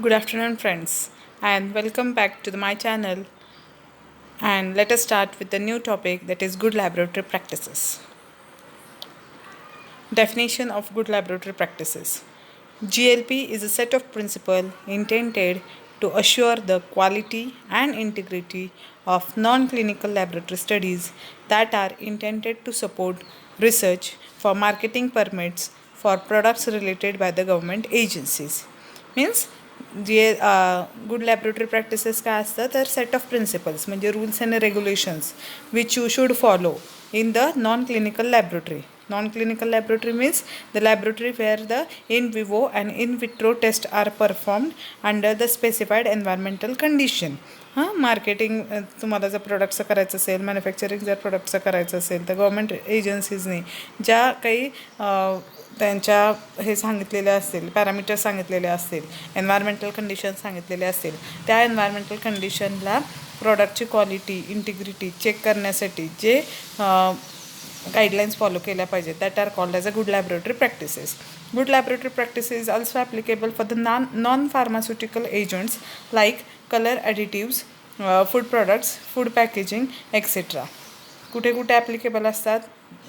Good afternoon, friends, and welcome back to my channel. And let us start with the new topic, that is good laboratory practices. Definition of good laboratory practices: GLP is a set of principles intended to assure the quality and integrity of non clinical laboratory studies that are intended to support research for marketing permits for products related by the government agencies. Means good laboratory practices काय असतं तर set of principles म्हणजे rules and regulations which you should follow in the non-clinical laboratory. Non-clinical laboratory means the laboratory where the in vivo and in vitro tests are performed under the specified environmental condition. Marketing तुम्हाला जर प्रोडक्टचं करायचं असेल, manufacturing जर प्रोडक्टचं करायचं असेल तर government एजन्सीजने ज्या काही त्यांच्या हे सांगितलेले असतील, पॅरामीटर्स सांगितलेले असतील, एन्व्हायरमेंटल कंडिशन सांगितलेले असतील, त्या एन्व्हायरमेंटल कंडिशनला प्रॉडक्टची क्वालिटी इंटिग्रिटी चेक करण्यासाठी जे गाईडलाईन्स फॉलो केल्या पाहिजेत that are called as a good laboratory practices. Good laboratory practices also applicable for the non pharmaceutical agents like colour additives, food products, food packaging etcetera. कुठे कुठे applicable असतात?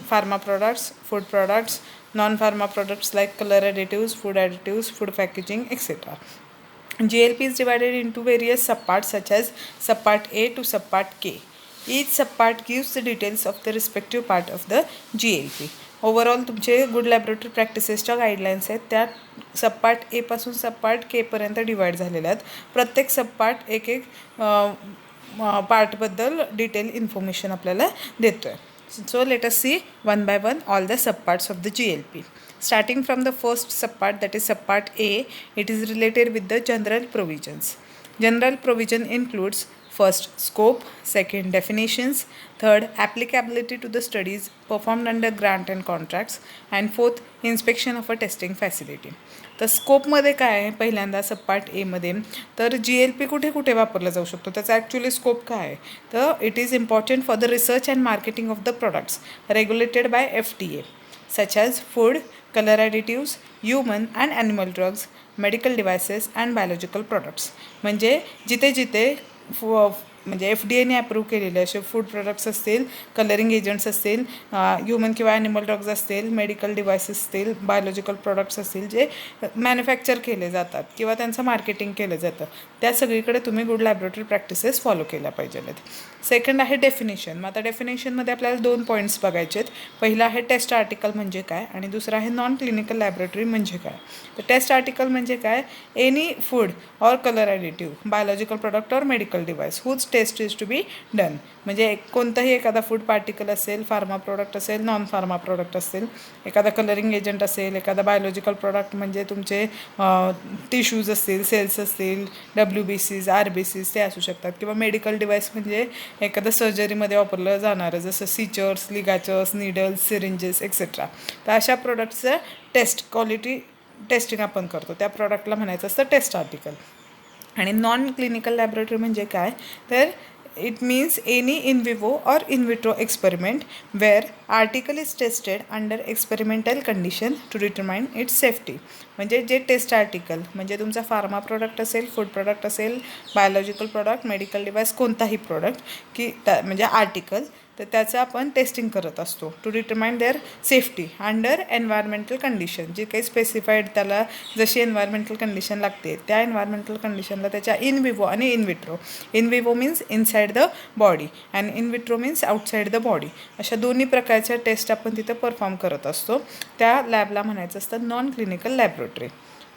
Pharma products, food products, non pharma products like color additives, food packaging, etc. GLP is divided into various subparts such as subpart A to subpart K. Each subpart gives the details of the respective part of the GLP. Overall तुमचे good laboratory प्रॅक्टिसेसच्या guidelines आहेत त्या सबपार्ट ए पासून सबपार्ट के पर्यंत divide झालेल्या आहेत. प्रत्येक सबपार्ट एक एक पार्टबद्दल डिटेल इन्फॉर्मेशन आपल्याला देतो आहे. So let us see one by one all the subparts of the GLP. Starting from the first subpart, that is subpart A, it is related with the general provisions. General provision includes first scope, second definitions, third applicability to the studies performed under grant and contracts, and fourth inspection of a testing facility. तर स्कोपमध्ये काय आहे पहिल्यांदा सबपार्ट एमध्ये तर GLP कुठे कुठे वापरला जाऊ शकतो त्याचा ॲक्च्युली स्कोप काय आहे तर it is important for the research and marketing of the products regulated by FDA such as food, color additives, human and animal drugs, medical devices and biological products. म्हणजे जिथे जिथे म्हणजे FDAने अप्रूव्ह केलेले असे food products असतील, colouring agents असतील, human किंवा animal drugs असतील, मेडिकल डिव्हायसेस असतील, बायोलॉजिकल प्रोडक्ट्स असतील जे मॅन्युफॅक्चर केले जातात किंवा त्यांचं मार्केटिंग केलं जातं त्या सगळीकडे तुम्ही गुड लॅबोरेटरी प्रॅक्टिसेस फॉलो केल्या पाहिजेत. सेकंड आहे डेफिनेशन. मग आता डेफिनेशनमध्ये आपल्याला 2 पॉईंट्स बघायचे आहेत. पहिला आहे टेस्ट आर्टिकल म्हणजे काय आणि दुसरा आहे नॉन क्लिनिकल लॅबोरेटरी म्हणजे काय. तर टेस्ट आर्टिकल म्हणजे काय? Any food or colour additive, biological product or medical device whose test is to be done. म्हणजे कोणताही एखादा फूड पार्टिकल असेल, फार्मा प्रोडक्ट असेल, नॉन फार्मा प्रोडक्ट असेल, एखादा कलरिंग एजंट असेल, एखादा बायोलॉजिकल प्रोडक्ट म्हणजे तुमचे टिश्यूज असतील, सेल्स असतील, WBCs, RBCs ते असू शकतात किंवा मेडिकल डिव्हाइस म्हणजे एखादं सर्जरीमध्ये वापरलं जाणारं जसं सीचर्स, लिगाचर्स, निडल्स, सिरिंजेस एक्सेट्रा. तर अशा प्रोडक्टचं टेस्ट क्वालिटी टेस्टिंग आपण करतो त्या प्रॉडक्टला म्हणायचं असतं टेस्ट आर्टिकल. आणि नॉन क्लिनिकल लॅबोरेटरी म्हणजे काय तर it means any in vivo or in vitro experiment where article is tested under experimental condition to determine its safety. म्हणजे जे टेस्ट आर्टिकल म्हणजे तुमचा फार्मा प्रोडक्ट असेल, फूड प्रोडक्ट असेल, बायोलॉजिकल प्रोडक्ट, मेडिकल डिव्हाइस कोणताही प्रोडक्ट की म्हणजे article तर त्याचं आपण टेस्टिंग करत असतो to determine their safety under environmental condition. जे काही स्पेसिफाईड त्याला जशी एन्व्हायरमेंटल कंडिशन लागते त्या एन्व्हायरमेंटल कंडिशनला त्याच्या इन विवो आणि in vitro. In vivo means inside the body and in vitro means outside the body. अशा दोन्ही प्रकारच्या टेस्ट आपण तिथं परफॉर्म करत असतो. त्या लॅबला म्हणायचं असतं non clinical laboratory.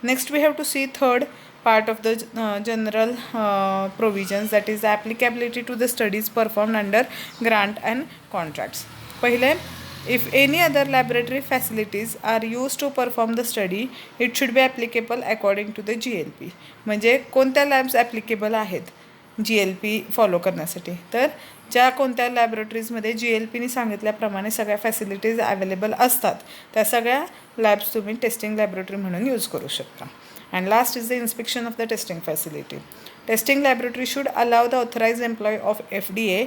Next we have to see third part of the general provisions, that is the applicability to the studies performed under grant and contracts. पहिले, if any other laboratory facilities are used to perform the study, it should be applicable according to the GLP. म्हणजे कोणत्या labs applicable आहेत GLP follow करण्यासाठी तर ज्या कोणत्या लॅबोरेटरीजमध्ये GLPने सांगितल्याप्रमाणे सगळ्या फॅसिलिटीज अवेलेबल असतात त्या सगळ्या लॅब्स तुम्ही टेस्टिंग लॅबोरेटरी म्हणून यूज करू शकता. And last is the inspection of the testing facility. Testing laboratory should allow the authorized employee of FDA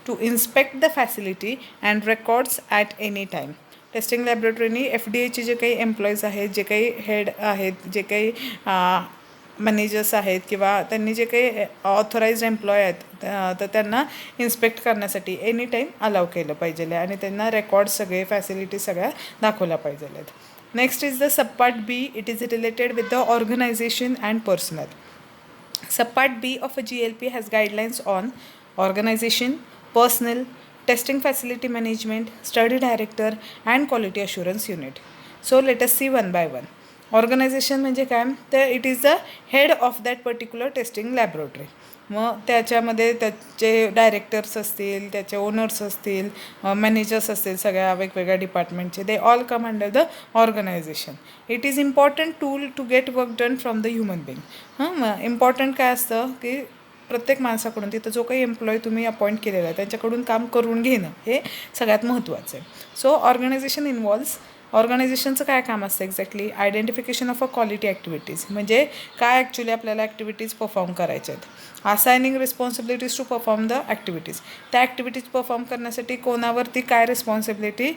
to inspect the facility and records at any time. Testing लॅबोरेटरीनी FDAचे जे काही employees आहेत, जे काही हेड आहेत, जे काही मॅनेजर्स आहेत किंवा त्यांनी जे काही ऑथोराइज्ड एम्प्लॉय आहेत तर त्यांना इन्स्पेक्ट करण्यासाठी एनी टाईम अलाव केलं पाहिजे आणि त्यांना रेकॉर्ड सगळे फॅसिलिटी सगळ्या दाखवल्या पाहिजे आहेत. Next is the subpart B. It is related with the organisation and personal. Subpart B of a GLP has guidelines on organization, personnel, testing facility management, study director and quality assurance unit. So let us see one by one. Organisation म्हणजे काय तर it is the head of that particular testing laboratory. मग त्याच्यामध्ये त्याचे directors असतील, त्याचे owners असतील, managers असतील सगळ्या वेगवेगळ्या डिपार्टमेंटचे, they all come under the organisation. It is important tool to get work done from the human being. मग इम्पॉर्टंट काय असतं की प्रत्येक माणसाकडून तिथं जो काही एम्प्लॉय तुम्ही अपॉइंट केलेला आहे त्यांच्याकडून काम करून घेणं हे सगळ्यात महत्त्वाचं आहे. So organisation involves. ऑर्गनायझेशनचं काय काम असतं exactly identification of a quality activities. म्हणजे काय ॲक्च्युली आपल्याला ॲक्टिव्हिटीज परफॉर्म करायच्या आहेत. Assigning responsibilities to perform the activities. त्या ॲक्टिव्हिटीज परफॉर्म करण्यासाठी कोणावरती काय रिस्पॉन्सिबिलिटी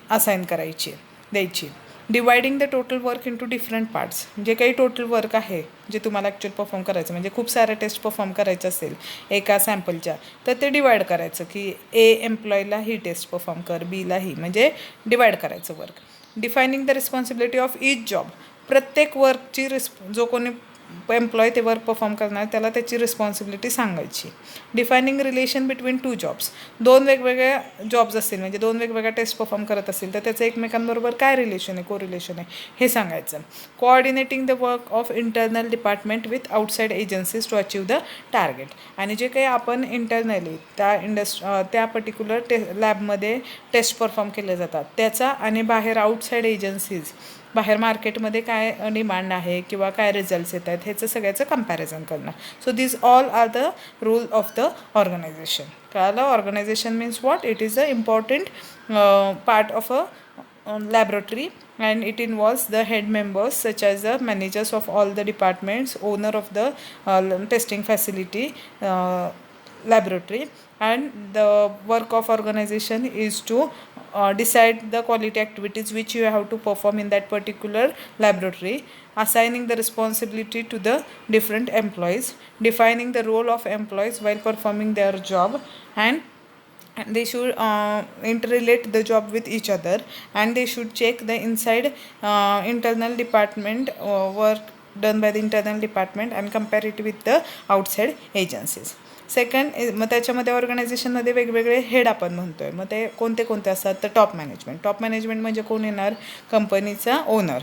असाइन करायची द्यायची. Dividing the total work into different parts. जे काही टोटल वर्क आहे जे तुम्हाला ॲक्च्युअल परफॉर्म करायचं म्हणजे खूप साऱ्या टेस्ट परफॉर्म करायचं असेल एका सॅम्पलच्या तर ते डिवाइड करायचं की ए एम्प्लॉयला ही टेस्ट परफॉर्म कर, बीला ही, म्हणजे डिवाइड करायचं work. Defining the responsibility of each job. प्रत्येक वर्कची जो कोणी एम्प्लॉय ते वर्क परफॉर्म करणार त्याला त्याची रिस्पॉन्सिबिलिटी सांगायची. Defining relation between two jobs. दोन वेगवेगळ्या जॉब्स असतील म्हणजे दोन वेगवेगळ्या टेस्ट परफॉर्म करत असतील तर त्याचं एकमेकांबरोबर काय रिलेशन आहे, को रिलेशन आहे हे सांगायचं. Coordinating the work of internal department with outside agencies to achieve the target. आणि जे काही आपण इंटरनली त्या पर्टिक्युलर लॅबमध्ये टेस्ट परफॉर्म केले जातात त्याचा आणि बाहेर आउटसाईड एजन्सीज बाहेर मार्केटमध्ये काय डिमांड आहे किंवा काय रिझल्ट्स येत आहेत ह्याचं सगळ्याचं कंपॅरिझन करणं. So this all are the rule of the organisation. कळालं. Organisation means what. It is the important part of a laboratory and it involves the head members such as the managers of all the departments, owner of the testing facility laboratory, and the work of organization is to decide the quality activities which you have to perform in that particular laboratory, assigning the responsibility to the different employees, defining the role of employees while performing their job, and they should interrelate the job with each other, and they should check the inside internal department work done by the internal department and compare it with the outside agencies. Second मग त्याच्यामध्ये ऑर्गनायझेशनमध्ये वेगवेगळे head आपण म्हणतो आहे. मग ते कोणते कोणते असतात तर टॉप मॅनेजमेंट. टॉप मॅनेजमेंट म्हणजे कोण येणार, कंपनीचा ओनर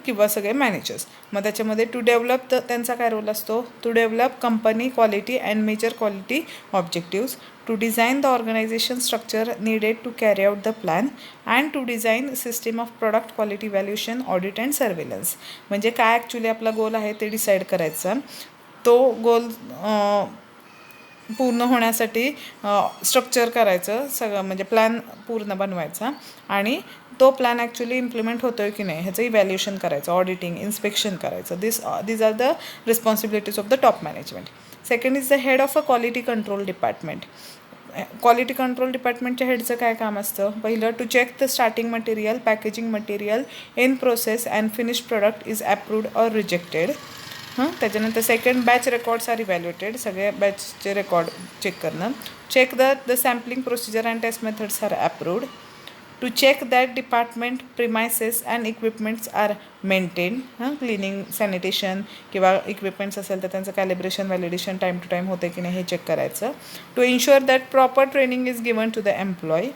किंवा सगळे मॅनेजर्स. मग त्याच्यामध्ये टू डेव्हलप त्यांचा काय रोल असतो, to develop company quality and major quality objectives, to design the organisation structure needed to carry out the plan, and to design system of product quality evaluation, audit and surveillance. म्हणजे काय actually आपला गोल आहे ते decide करायचा. तो गोल पूर्ण होण्यासाठी structure करायचं सगळं म्हणजे प्लॅन पूर्ण बनवायचा आणि तो प्लॅन ॲक्च्युली इम्प्लिमेंट होतो आहे की नाही ह्याचं इव्हॅल्युएशन करायचं, ऑडिटिंग, इन्स्पेक्शन करायचं. these are the responsibilities of the top management. Second is the head of a quality control department. Quality control डिपार्टमेंटच्या हेडचं काय काम असतं. पहिलं to check the starting material, packaging material in process and finish product is approved or rejected. त्याच्यानंतर second batch records are evaluated. सगळ्या बॅचचे record check करणं. Check the sampling procedure and test methods are approved. To check that department premises and equipments are maintain. Cleaning, sanitation किंवा equipments असेल तर त्यांचं calibration, validation time to time होते की नाही हे चेक करायचं. To ensure that proper training is given to the employ.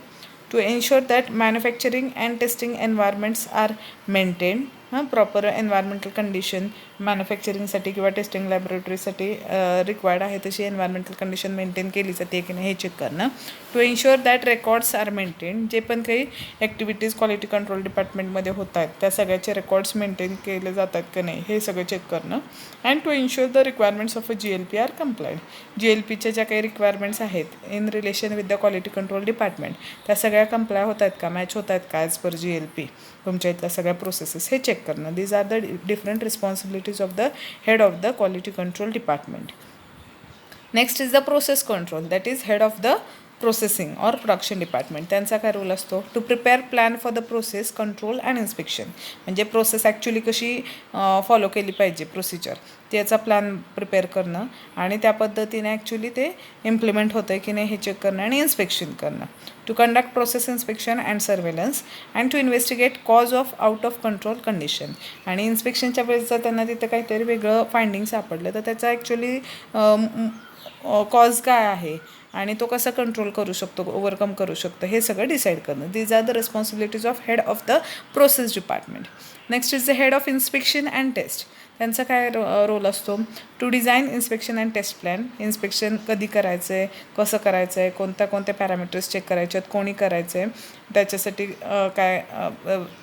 To ensure that manufacturing and testing environments are maintain. Proper environmental condition मॅन्युफॅक्चरिंगसाठी किंवा टेस्टिंग लॅबोरेटरीसाठी रिक्वायर्ड आहे तशी एन्व्हायरमेंटल कंडिशन मेंटेन केली जाते की नाही हे चेक करणं. To ensure that records are maintain. जे पण काही ॲक्टिव्हिटीज क्वालिटी कंट्रोल डिपार्टमेंटमध्ये होत आहेत त्या सगळ्याचे रेकॉर्ड्स मेंटेन केले जातात की नाही हे सगळं चेक करणं. And to ensure the requirements of a GLP are complied. GLPच्या ज्या काही रिक्वायरमेंट्स आहेत in relation with the quality control department त्या सगळ्या कंप्लाय होत आहेत का, मॅच होत आहेत का ॲज पर GLP तुमच्या इथल्या सगळ्या प्रोसेसेस हे चेक करणं. These are the different responsibilities of the head of the quality control department. Next is the process control, that is head of the processing और प्रोडक्शन डिपार्टमेंट, त्यांचा काय role असतो? To prepare plan for the process, control and inspection. म्हणजे process actually कशी follow केली पाहिजे, procedure, त्याचा plan prepare करणं आणि त्या पद्धतीने ॲक्च्युली ते इम्प्लिमेंट होतं आहे की नाही हे चेक करणं आणि इन्स्पेक्शन करणं. To conduct process inspection and surveillance and to investigate cause of out of control condition. आणि इन्स्पेक्शनच्या वेळेस जर त्यांना तिथं काहीतरी वेगळं फाइंडिंग सापडलं तर त्याचा ॲक्च्युली कॉज काय आहे आणि तो कसा कंट्रोल करू शकतो, ओव्हरकम करू शकतो, हे सगळं डिसाईड करणं. These are the responsibilities of head of the process department. Next is the head of inspection and test. त्यांचा काय रोल असतो? To design inspection and test plan. Inspection कधी करायचं आहे, कसं करायचं आहे, कोणत्या पॅरामीटर्स चेक करायचे आहेत, कोणी करायचं आहे, त्याच्यासाठी काय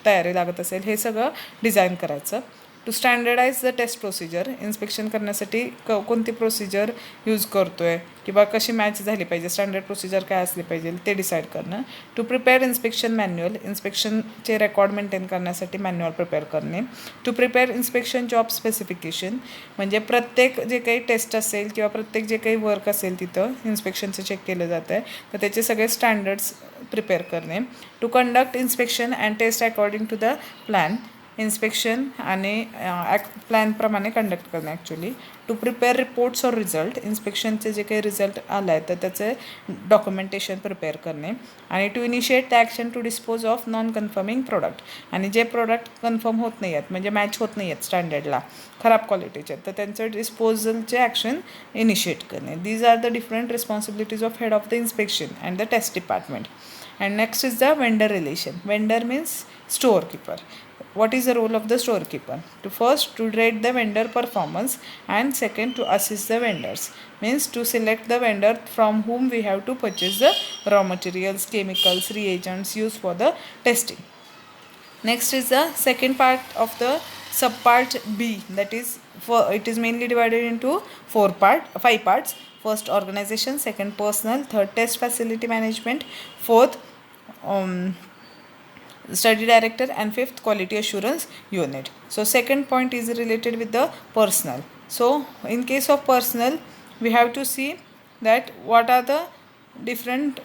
तयारी लागत असेल, हे सगळं डिझाईन करायचं. To standardise the test procedure. Inspection करण्यासाठी कोणती प्रोसिजर यूज करतो आहे किंवा कशी मॅच झाली पाहिजे, स्टँडर्ड प्रोसिजर काय असली पाहिजे ते डिसाईड करणं. To prepare inspection manual. इन्स्पेक्शनचे रेकॉर्ड मेंटेन करण्यासाठी मॅन्युअल प्रिपेअर करणे. To prepare inspection job specification. म्हणजे प्रत्येक जे काही टेस्ट असेल किंवा प्रत्येक जे काही वर्क असेल तिथं इन्स्पेक्शनचं चेक केलं जातं आहे तर त्याचे सगळे स्टँडर्ड्स प्रिपेअर करणे. To conduct inspection and test according to the plan. Inspection आणि प्लॅनप्रमाणे कंडक्ट करणे actually. To prepare reports or result. इन्स्पेक्शनचे जे काही रिझल्ट आला आहे तर त्याचे डॉक्युमेंटेशन प्रिपेअर करणे. आणि to initiate the action to dispose of non conforming product. आणि जे प्रोडक्ट कन्फर्म होत नाही आहेत म्हणजे मॅच होत नाही आहेत स्टँडर्डला, खराब क्वालिटीचे तर त्यांचं डिस्पोजलचे ॲक्शन इनिशिएट करणे. These are the different responsibilities of head of the inspection and the test department. And next is the vendor relation. Vendor means storekeeper. What is the role of the storekeeper? To rate the vendor performance, and second to assist the vendors. Means to select the vendor from whom we have to purchase the raw materials, chemicals, reagents used for the testing. Next is the second part of the subpart B, that is it is mainly divided into five parts. First, organization. Second, personnel. Third, test facility management. Fourth, study director. And fifth, quality assurance unit. So second point is related with the personnel. So in case of personnel, we have to see that what are the different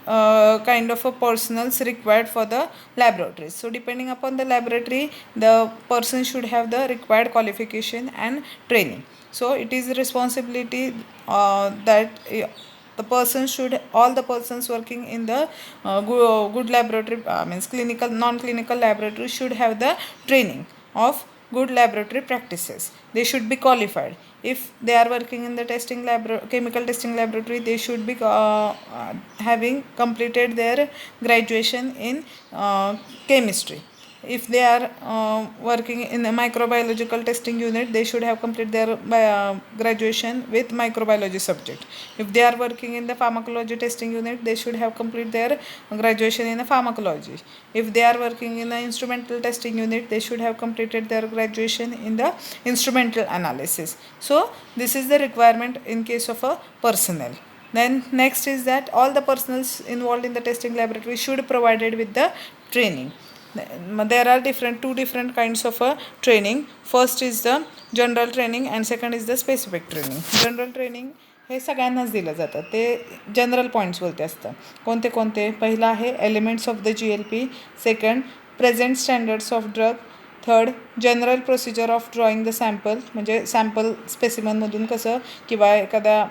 kind of a personals required for the laboratories. So depending upon the laboratory, the person should have the required qualification and training. So it is the responsibility that all the persons working in the good laboratory, means clinical, non-clinical laboratory, should have the training of good laboratory practices. They should be qualified. If they are working in the chemical testing laboratory, they should be having completed their graduation in chemistry. If they are working in a microbiological testing unit, they should have completed their graduation with microbiology subject. If they are working in the pharmacology testing unit, they should have completed their graduation in pharmacology. If they are working in the instrumental testing unit, they should have completed their graduation in the instrumental analysis. So this is the requirement in case of a personnel. Then next is that all the personnel involved in the testing laboratory should be provided with the training. There are two different kinds of training. First is the general training and second is the specific training. General training हे सगळ्यांनाच दिलं जातं, ते general पॉईंट्सवरती असतं. कोणते कोणते? पहिला आहे elements of the GLP. Second, present standards of drug. Third, general procedure of drawing the sample. म्हणजे सॅम्पल स्पेसिमनमधून कसं किंवा एखाद्या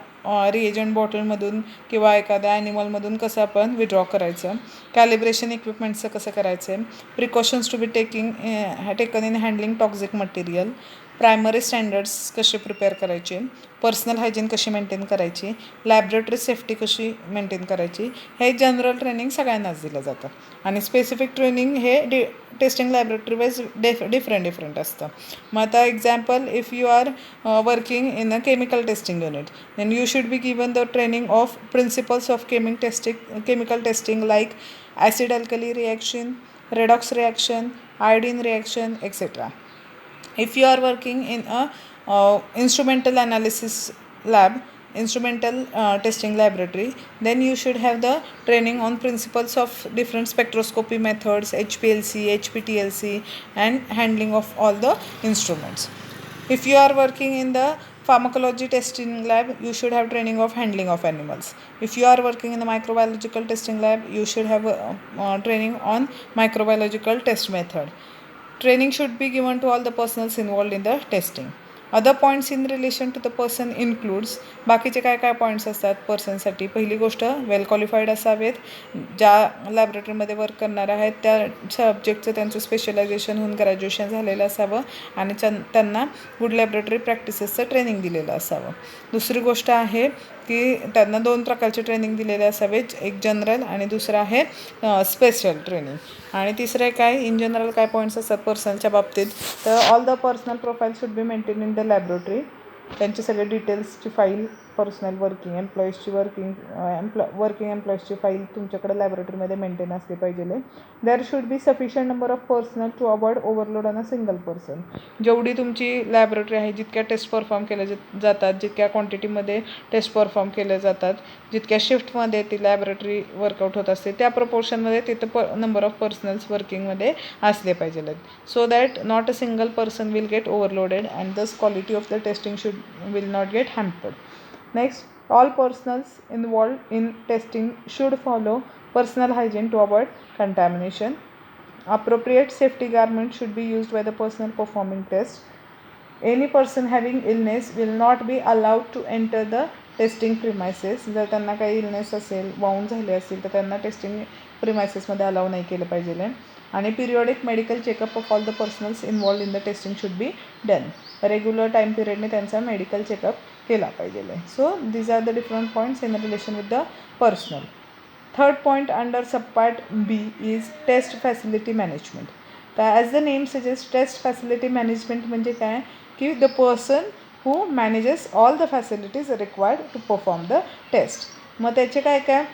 रिएजंट बॉटलमधून किंवा एखाद्या ॲनिमलमधून कसं आपण विड्रॉ करायचं. कॅलिब्रेशन इक्विपमेंट्सचं कसं करायचं आहे. Precautions to be taken in handling toxic material. Primary standards कसे प्रिपेअर करायचे. पर्सनल हायजीन कशी मेंटेन करायची. लॅबोरेटरी सेफ्टी कशी मेंटेन करायची. हे जनरल ट्रेनिंग सगळ्यांनाच दिलं जातं. आणि स्पेसिफिक ट्रेनिंग हे टेस्टिंग लॅबोरेटरी वाईज डिफरंट असतं. मग आता example, if you are working in a chemical testing unit, then you should be given the training of principles of chemical testing like acid alkali reaction, redox reaction, iodine reaction, etc. If you are working in a instrumental analysis lab, instrumental testing laboratory, then you should have the training on principles of different spectroscopy methods, HPLC, HPTLC, and handling of all the instruments. If you are working in the Pharmacology testing lab, you should have training of handling of animals. If you are working in the microbiological testing lab, you should have training on microbiological test method. Training should be given to all the personnels involved in the testing. Other points in relation to the person includes, बाकीचे काय काय points असतात पर्सनसाठी. पहिली गोष्ट, वेल qualified असावेत, ज्या लॅबोरेटरीमध्ये work करणार आहेत त्या सब्जेक्टचं त्यांचं स्पेशलायझेशन होऊन ग्रॅज्युएशन झालेलं असावं आणि त्यांना गुड लॅबोरेटरी प्रॅक्टिसेसचं ट्रेनिंग दिलेलं असावं. दुसरी गोष्ट आहे की त्यांना 2 प्रकारचे ट्रेनिंग दिलेले असावे, एक जनरल आणि दुसरं आहे स्पेशल ट्रेनिंग. आणि तिसरं काय, इन जनरल काय पॉईंट्स असतात पर्सनलच्या बाबतीत, तर all the personal profile should be maintain in the laboratory. त्यांचे सगळे डिटेल्सची फाईल, पर्सनल वर्किंग एम्प्लॉईजची वर्किंग एम्प्लॉईजची फाईल तुमच्याकडे लॅबोरेटरीमध्ये मेंटेन असली पाहिजे. There should be sufficient number of personal to avoid overload on a single person. जेवढी तुमची लॅबोरेटरी आहे, जितक्या टेस्ट परफॉर्म केल्या जातात, जितक्या क्वांटिटीमध्ये टेस्ट परफॉर्म केल्या जातात, जितक्या शिफ्टमध्ये ती लॅबोरेटरी वर्कआउट होत असते त्या प्रपोर्शनमध्ये तिथं नंबर ऑफ पर्सनल्स वर्किंगमध्ये असले पाहिजे, so that not a single person will get overloaded and thus quality of the testing will not get hampered. Next, all personals involved in testing should follow personal hygiene to avoid contamination. Appropriate safety garments should be used by the personnel performing tests. Any person having illness will not be allowed to enter the testing premises. जर त्यांना काही illness असेल, bound झाले असेल, तर त्यांना testing प्रिमायसेसमध्ये allow नाही केलं पाहिजे. आणि periodic medical checkup of all the personnels involved in the testing should be done. Regular time पिरियडने त्यांचा मेडिकल चेकअप केला पाहिजे. So these are the different points in relation with the personnel. Third point under subpart B is test facility management. तर as the name suggest, test facility management म्हणजे काय की the person who manages all the facilities required to perform the test. मग त्याचे काय काय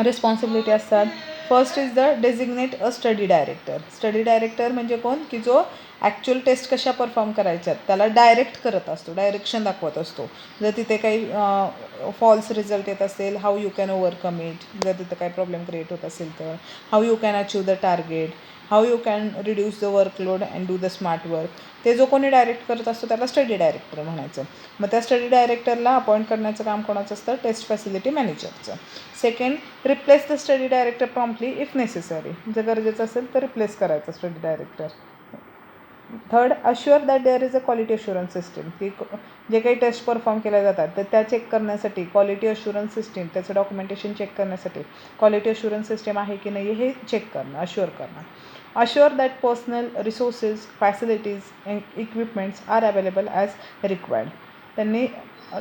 responsibility असतात. First is the designate a study director. Study director म्हणजे कोण की जो ॲक्च्युअल टेस्ट कशा परफॉर्म करायच्यात त्याला डायरेक्ट करत असतो, डायरेक्शन दाखवत असतो. जर तिथे काही फॉल्स रिझल्ट येत असेल, how you can overcome it. जर तिथं काही प्रॉब्लेम क्रिएट होत असेल तर how you can achieve the target, how you can reduce the workload and do the smart work. ते जो कोणी डायरेक्ट करत असतो त्याला स्टडी डायरेक्टर म्हणायचं. मग त्या स्टडी डायरेक्टरला अपॉइंट करण्याचं काम कोणाचं असतं, टेस्ट फॅसिलिटी मॅनेजरचं. Second, replace the study director promptly if necessary. जर गरजेचं असेल तर रिप्लेस करायचं study director. Third, assure that there is a quality assurance system. की जे काही टेस्ट परफॉर्म केल्या जातात तर त्या चेक करण्यासाठी क्वालिटी अश्युरन्स सिस्टीम, त्याचं डॉक्युमेंटेशन चेक करण्यासाठी क्वालिटी अश्युरन्स सिस्टीम आहे की नाही हे चेक करणं, अश्युअर करणं. Assure that personnel resources, facilities and equipments are available as required. त्यांनी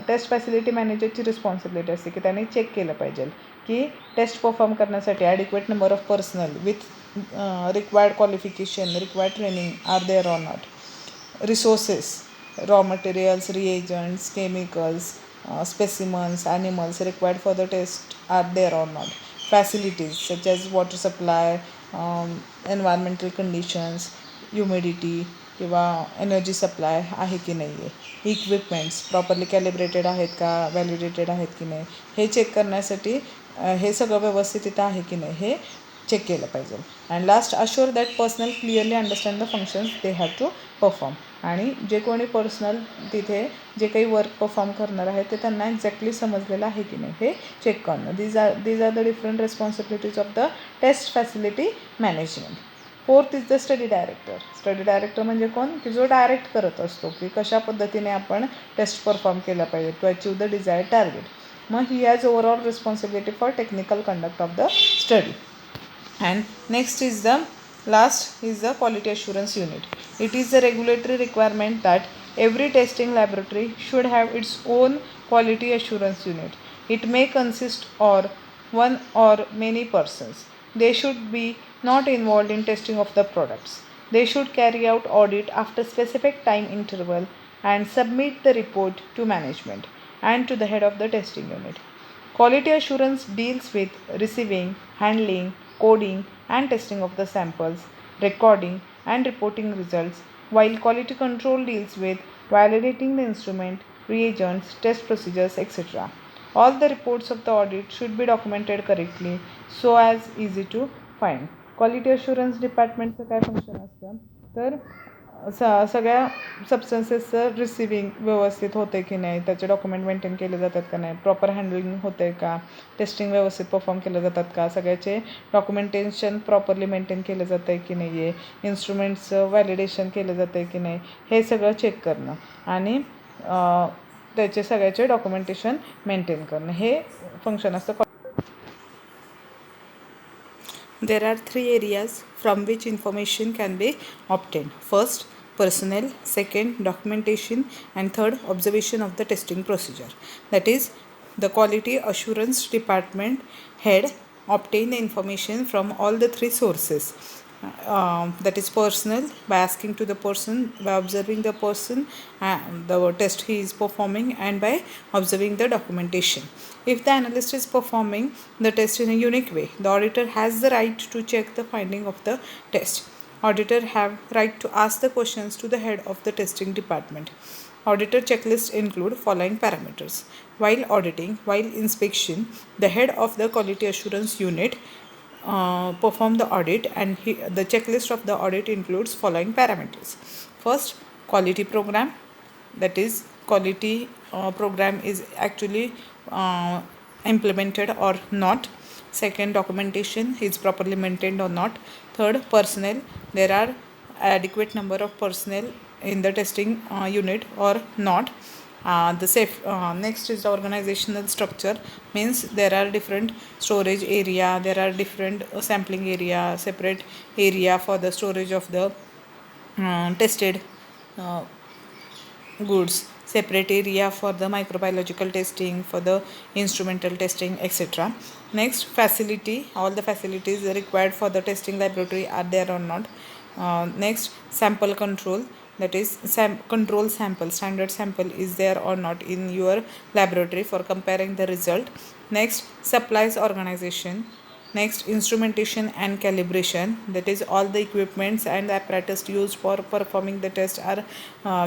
टेस्ट फॅसिलिटी मॅनेजरची रिस्पॉन्सिबिलिटी असते की त्यांनी चेक केलं पाहिजे की टेस्ट परफॉर्म करण्यासाठी adequate number of personnel with required qualification, required training are there or not. Resources, raw materials, reagents, chemicals, specimens, animals required for the test are there or not. Facilities such as water supply, environmental conditions, humidity किंवा energy supply आहे की नाही आहे. Equipments properly calibrated आहेत का, validated आहेत की नाही हे चेक करण्यासाठी हे सगळं व्यवस्थित इथं आहे की नाही हे चेक केलं पाहिजे. And last, assure that personnel clearly understand the functions they have to perform. आणि जे कोणी पर्सनल तिथे जे काही वर्क परफॉर्म करणार आहे ते त्यांना एक्झॅक्टली समजलेलं आहे की नाही हे चेक करणं. These are the different responsibilities of the test facility management. Fourth is the study director. Study director म्हणजे कोण की जो डायरेक्ट करत असतो की कशा पद्धतीने आपण टेस्ट परफॉर्म केला पाहिजे to achieve the desired target. मग he has overall responsibility for technical conduct of the study. And next is the last is the quality assurance unit. It is a regulatory requirement that every testing laboratory should have its own quality assurance unit. It may consist of one or many persons. They should be not involved in testing of the products. They should carry out audit after specific time interval and submit the report to management and to the head of the testing unit. Quality assurance deals with receiving, handling, coding and testing of the samples, recording and reporting results, while quality control deals with validating the instrument, reagents, test procedures, etc. All the reports of the audit should be documented correctly so as easy to find. Quality assurance डिपार्टमेंटचं काय function असतं तर सगळ्या सबस्टन्सेसचं receiving व्यवस्थित होते की नाही, त्याचे डॉक्युमेंट मेंटेन केले जातात का नाही, प्रॉपर हँडलिंग होते का, टेस्टिंग व्यवस्थित परफॉर्म केले जातात का, सगळ्याचे डॉक्युमेंटेशन प्रॉपरली मेंटेन केलं जातं आहे की नाही आहे, इन्स्ट्रुमेंट्सचं व्हॅलिडेशन केलं जातं आहे की नाही, हे सगळं चेक करणं आणि त्याचे सगळ्याचे डॉक्युमेंटेशन मेंटेन करणं हे फंक्शन असतं. There are three areas from which information can be obtained. First, personnel. Second, documentation. And third, observation of the testing procedure. That is, the quality assurance department head obtain the information from all the three sources. That is personnel, by asking to the person, by observing the person, the test he is performing, and by observing the documentation. If the analyst is performing the test in a unique way, the auditor has the right to check the finding of the test. Auditor have right to ask the questions to the head of the testing department. Auditor checklists include following parameters. While auditing, while inspection, the head of the quality assurance unit perform the audit, and the checklist of the audit includes following parameters. First, quality program, that is quality program is actually implemented or not. Second, documentation is properly maintained or not. Third, personnel, there are adequate number of personnel in the testing unit or not. Next is the organizational structure, means there are different storage area, there are different sampling area, separate area for the storage of the tested goods, separate area for the microbiological testing, for the instrumental testing, etc. Next, facility, all the facilities required for the testing laboratory are there or not. Next, sample control, that is control sample, standard sample is there or not in your laboratory for comparing the result. Next, supplies organization. Next, instrumentation and calibration, that is all the equipments and the apparatus used for performing the test are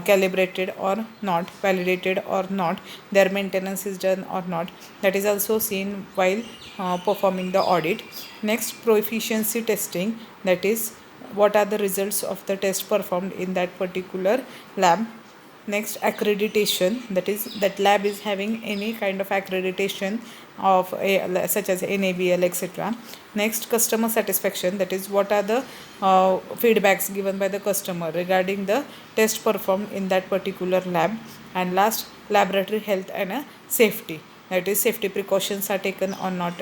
calibrated or not, validated or not, their maintenance is done or not, that is also seen while performing the audit. Next, proficiency testing, that is what are the results of the test performed in that particular lab. Next, accreditation, that is that lab is having any kind of accreditation of such as NABL, etc. Next, customer satisfaction, that is what are the feedbacks given by the customer regarding the test performed in that particular lab. And last, laboratory health and safety, that is safety precautions are taken or not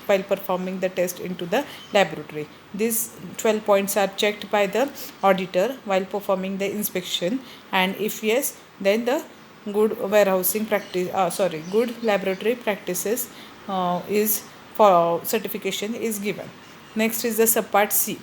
while performing the test into the laboratory. These 12 points are checked by the auditor while performing the inspection, and if yes, then the good warehousing practice good laboratory practices is for certification is given. Next is the subpart C.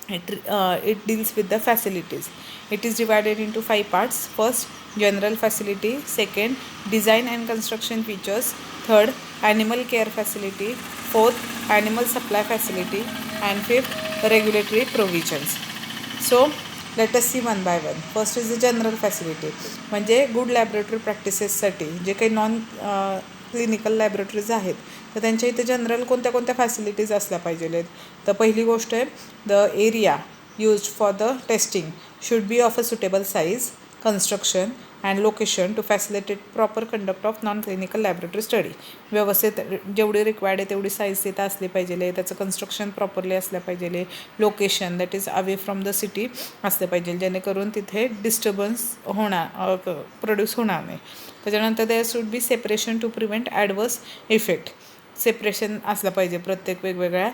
It deals with the facilities. It is divided into 5 parts. First, general facility. Second, design and construction features. Third, animal care facility. Fourth, animal supply facility. And fifth, regulatory provisions. So let us see one by one. First is the general facility, म्हणजे good laboratory प्रॅक्टिसेससाठी जे काही non clinical laboratories आहेत तर त्यांच्या इथे general कोणत्या कोणत्या facilities असल्या पाहिजेत. तर पहिली गोष्ट आहे, the area used for the testing should be of a suitable size, construction and location to facilitate proper conduct of non clinical laboratory study. व्यवस्थित जेवढी रिक्वायर्ड आहे तेवढी साईज तिथं असली पाहिजे, त्याचं कन्स्ट्रक्शन प्रॉपरली असलं पाहिजे, location that is away from the city असलं पाहिजे, जेणेकरून तिथे डिस्टर्बन्स प्रोड्यूस होणार नाही. त्याच्यानंतर there should be separation to prevent adverse effect. Separation असलं पाहिजे प्रत्येक वेगवेगळ्या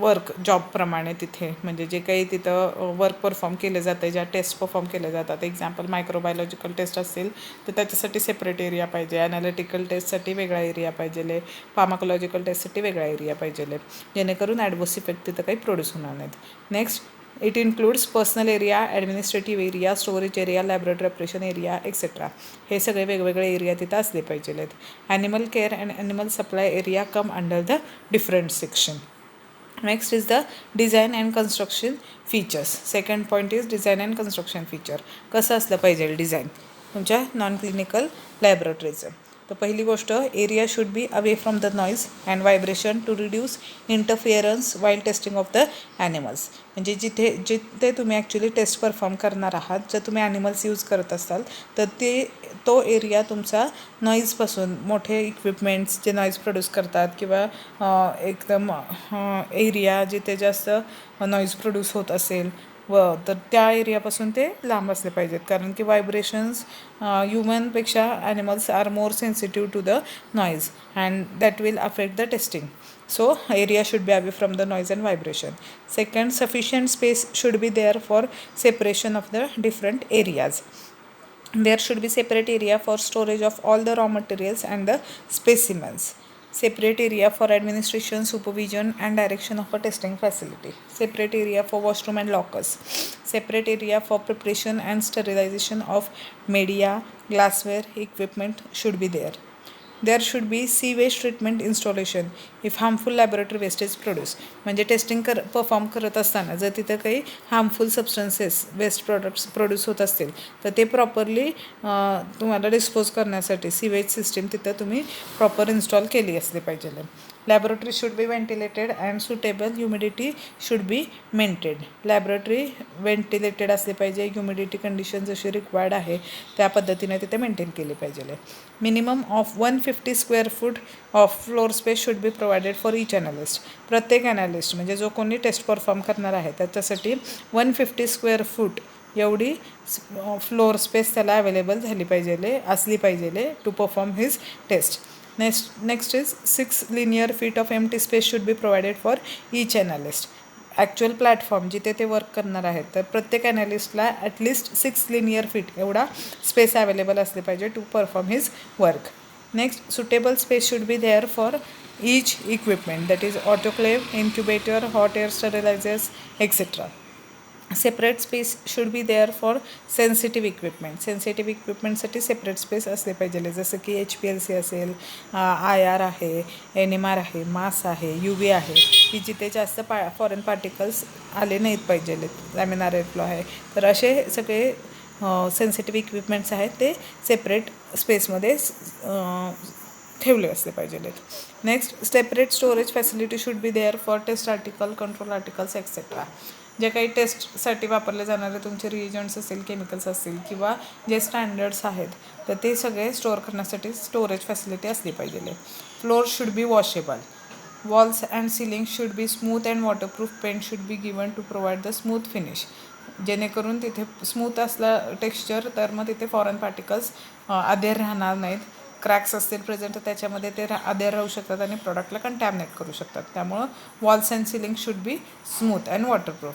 वर्क जॉबप्रमाणे तिथे, म्हणजे जे काही तिथं वर्क परफॉर्म केले जाते, ज्या टेस्ट परफॉर्म केले जातात. एक्झाम्पल मायक्रोबायोलॉजिकल टेस्ट असेल तर त्याच्यासाठी सेपरेट एरिया पाहिजे, ॲनालिटिकल टेस्टसाठी वेगळा एरिया पाहिजे, फार्माकोलॉजिकल टेस्टसाठी वेगळा एरिया पाहिजे, जेणेकरून ॲडवर्स इफेक्ट तिथं काही प्रोड्यूस होणार नाहीत. Next, it includes personal area, administrative area, storage area, laboratory operation area, etcetera. हे सगळे वेगवेगळे एरिया तिथं असले पाहिजे. Animal care and animal supply area come under the different section. Next is the design and construction features. Second point is design and construction feature. कसं असलं पाहिजे design तुमच्या नॉन क्लिनिकल लॅबोरेटरीचं. तर पहिली गोष्ट, area should be away from the noise and vibration to reduce interference while testing of the animals. म्हणजे जिथे तुम्ही ॲक्च्युली टेस्ट परफॉर्म करणार आहात, जर तुम्ही ॲनिमल्स यूज करत असाल तर तो एरिया तुमचा नॉईजपासून, मोठे इक्विपमेंट्स जे नॉईज प्रोड्यूस करतात किंवा एकदम एरिया जिथे जास्त नॉईज प्रोड्यूस होत असेल तर त्या एरियापासून ते लांब असले पाहिजेत. कारण की व्हायब्रेशन्स ह्युमनपेक्षा animals are more sensitive to the noise and that will affect the testing. So area should be away from the noise and vibration. Second, sufficient space should be there for separation of the different areas. There should be separate area for storage of all the raw materials and the specimens. Separate area for administration, supervision and direction of a testing facility. Separate area for washroom and lockers. Separate area for preparation and sterilization of media, glassware, equipment should be there. There should be sewage treatment installation if harmful laboratory waste is produced. म्हणजे testing perform करत असताना जर तिथं काही harmful substances, waste products produce होत असतील तर ते प्रॉपरली तुम्हाला डिस्पोज करण्यासाठी सिवेज सिस्टीम तिथं तुम्ही प्रॉपर इन्स्टॉल केली असली पाहिजे. Laboratory should be ventilated and suitable humidity should be maintain. Laboratory ventilated असली पाहिजे, ह्युमिडिटी कंडिशन जशी रिक्वायर्ड आहे त्या पद्धतीने तिथे मेंटेन केली पाहिजे. Minimum of 150 square foot of floor space should be provided for each analyst. प्रत्येक ॲनालिस्ट म्हणजे जो कोणी टेस्ट परफॉर्म करणार आहे त्याच्यासाठी 150 स्क्वेअर फूट एवढी फ्लोअर स्पेस त्याला अवेलेबल झाली पाहिजे, असली पाहिजे to perform his test. Next is 6 linear feet of empty space should be provided for each analyst. Actual platform जिथे ते वर्क करणार आहेत तर प्रत्येक ॲनालिस्टला ॲटलिस्ट 6 linear feet एवढा स्पेस अवेलेबल असले पाहिजे to perform his work. Next, suitable space should be there for each equipment, that is autoclave, incubator, hot air sterilizers, etc. Separate space should be there for sensitive equipment. Sensitive इक्विपमेंटसाठी separate space असले पाहिजे, जसं की HPLC असेल, IR आहे, NMR आहे, मास आहे, UV आहे, की जिथे जास्त फॉरेन पार्टिकल्स आले नाहीत पाहिजे, लॅमिनार एअरफ्लो आहे. तर असे सगळे सेन्सिटिव्ह इक्विपमेंट्स आहेत ते सेपरेट स्पेसमध्ये ठेवले असले पाहिजेत. Next, separate storage facility should be there for test article, control articles etcetera. जे काही टेस्टसाठी वापरले जाणारे तुमचे रिएजंट्स असतील, केमिकल्स असतील किंवा जे स्टँडर्ड्स आहेत तर ते सगळे स्टोअर करण्यासाठी स्टोरेज फॅसिलिटी असली पाहिजे. Floor should be washable. Walls and ceiling should be smooth and waterproof. Paint should be given to provide the smooth finish. जेणेकरून तिथे स्मूथ असला टेक्स्चर तर मग तिथे फॉरेन पार्टिकल्स अधेर राहणार नाहीत. क्रॅक्स असतील प्रेझेंट तर त्याच्यामध्ये ते अधेर राहू शकतात आणि प्रॉडक्टला कंटॅमिनेट करू शकतात. त्यामुळं walls and ceiling should be smooth and waterproof.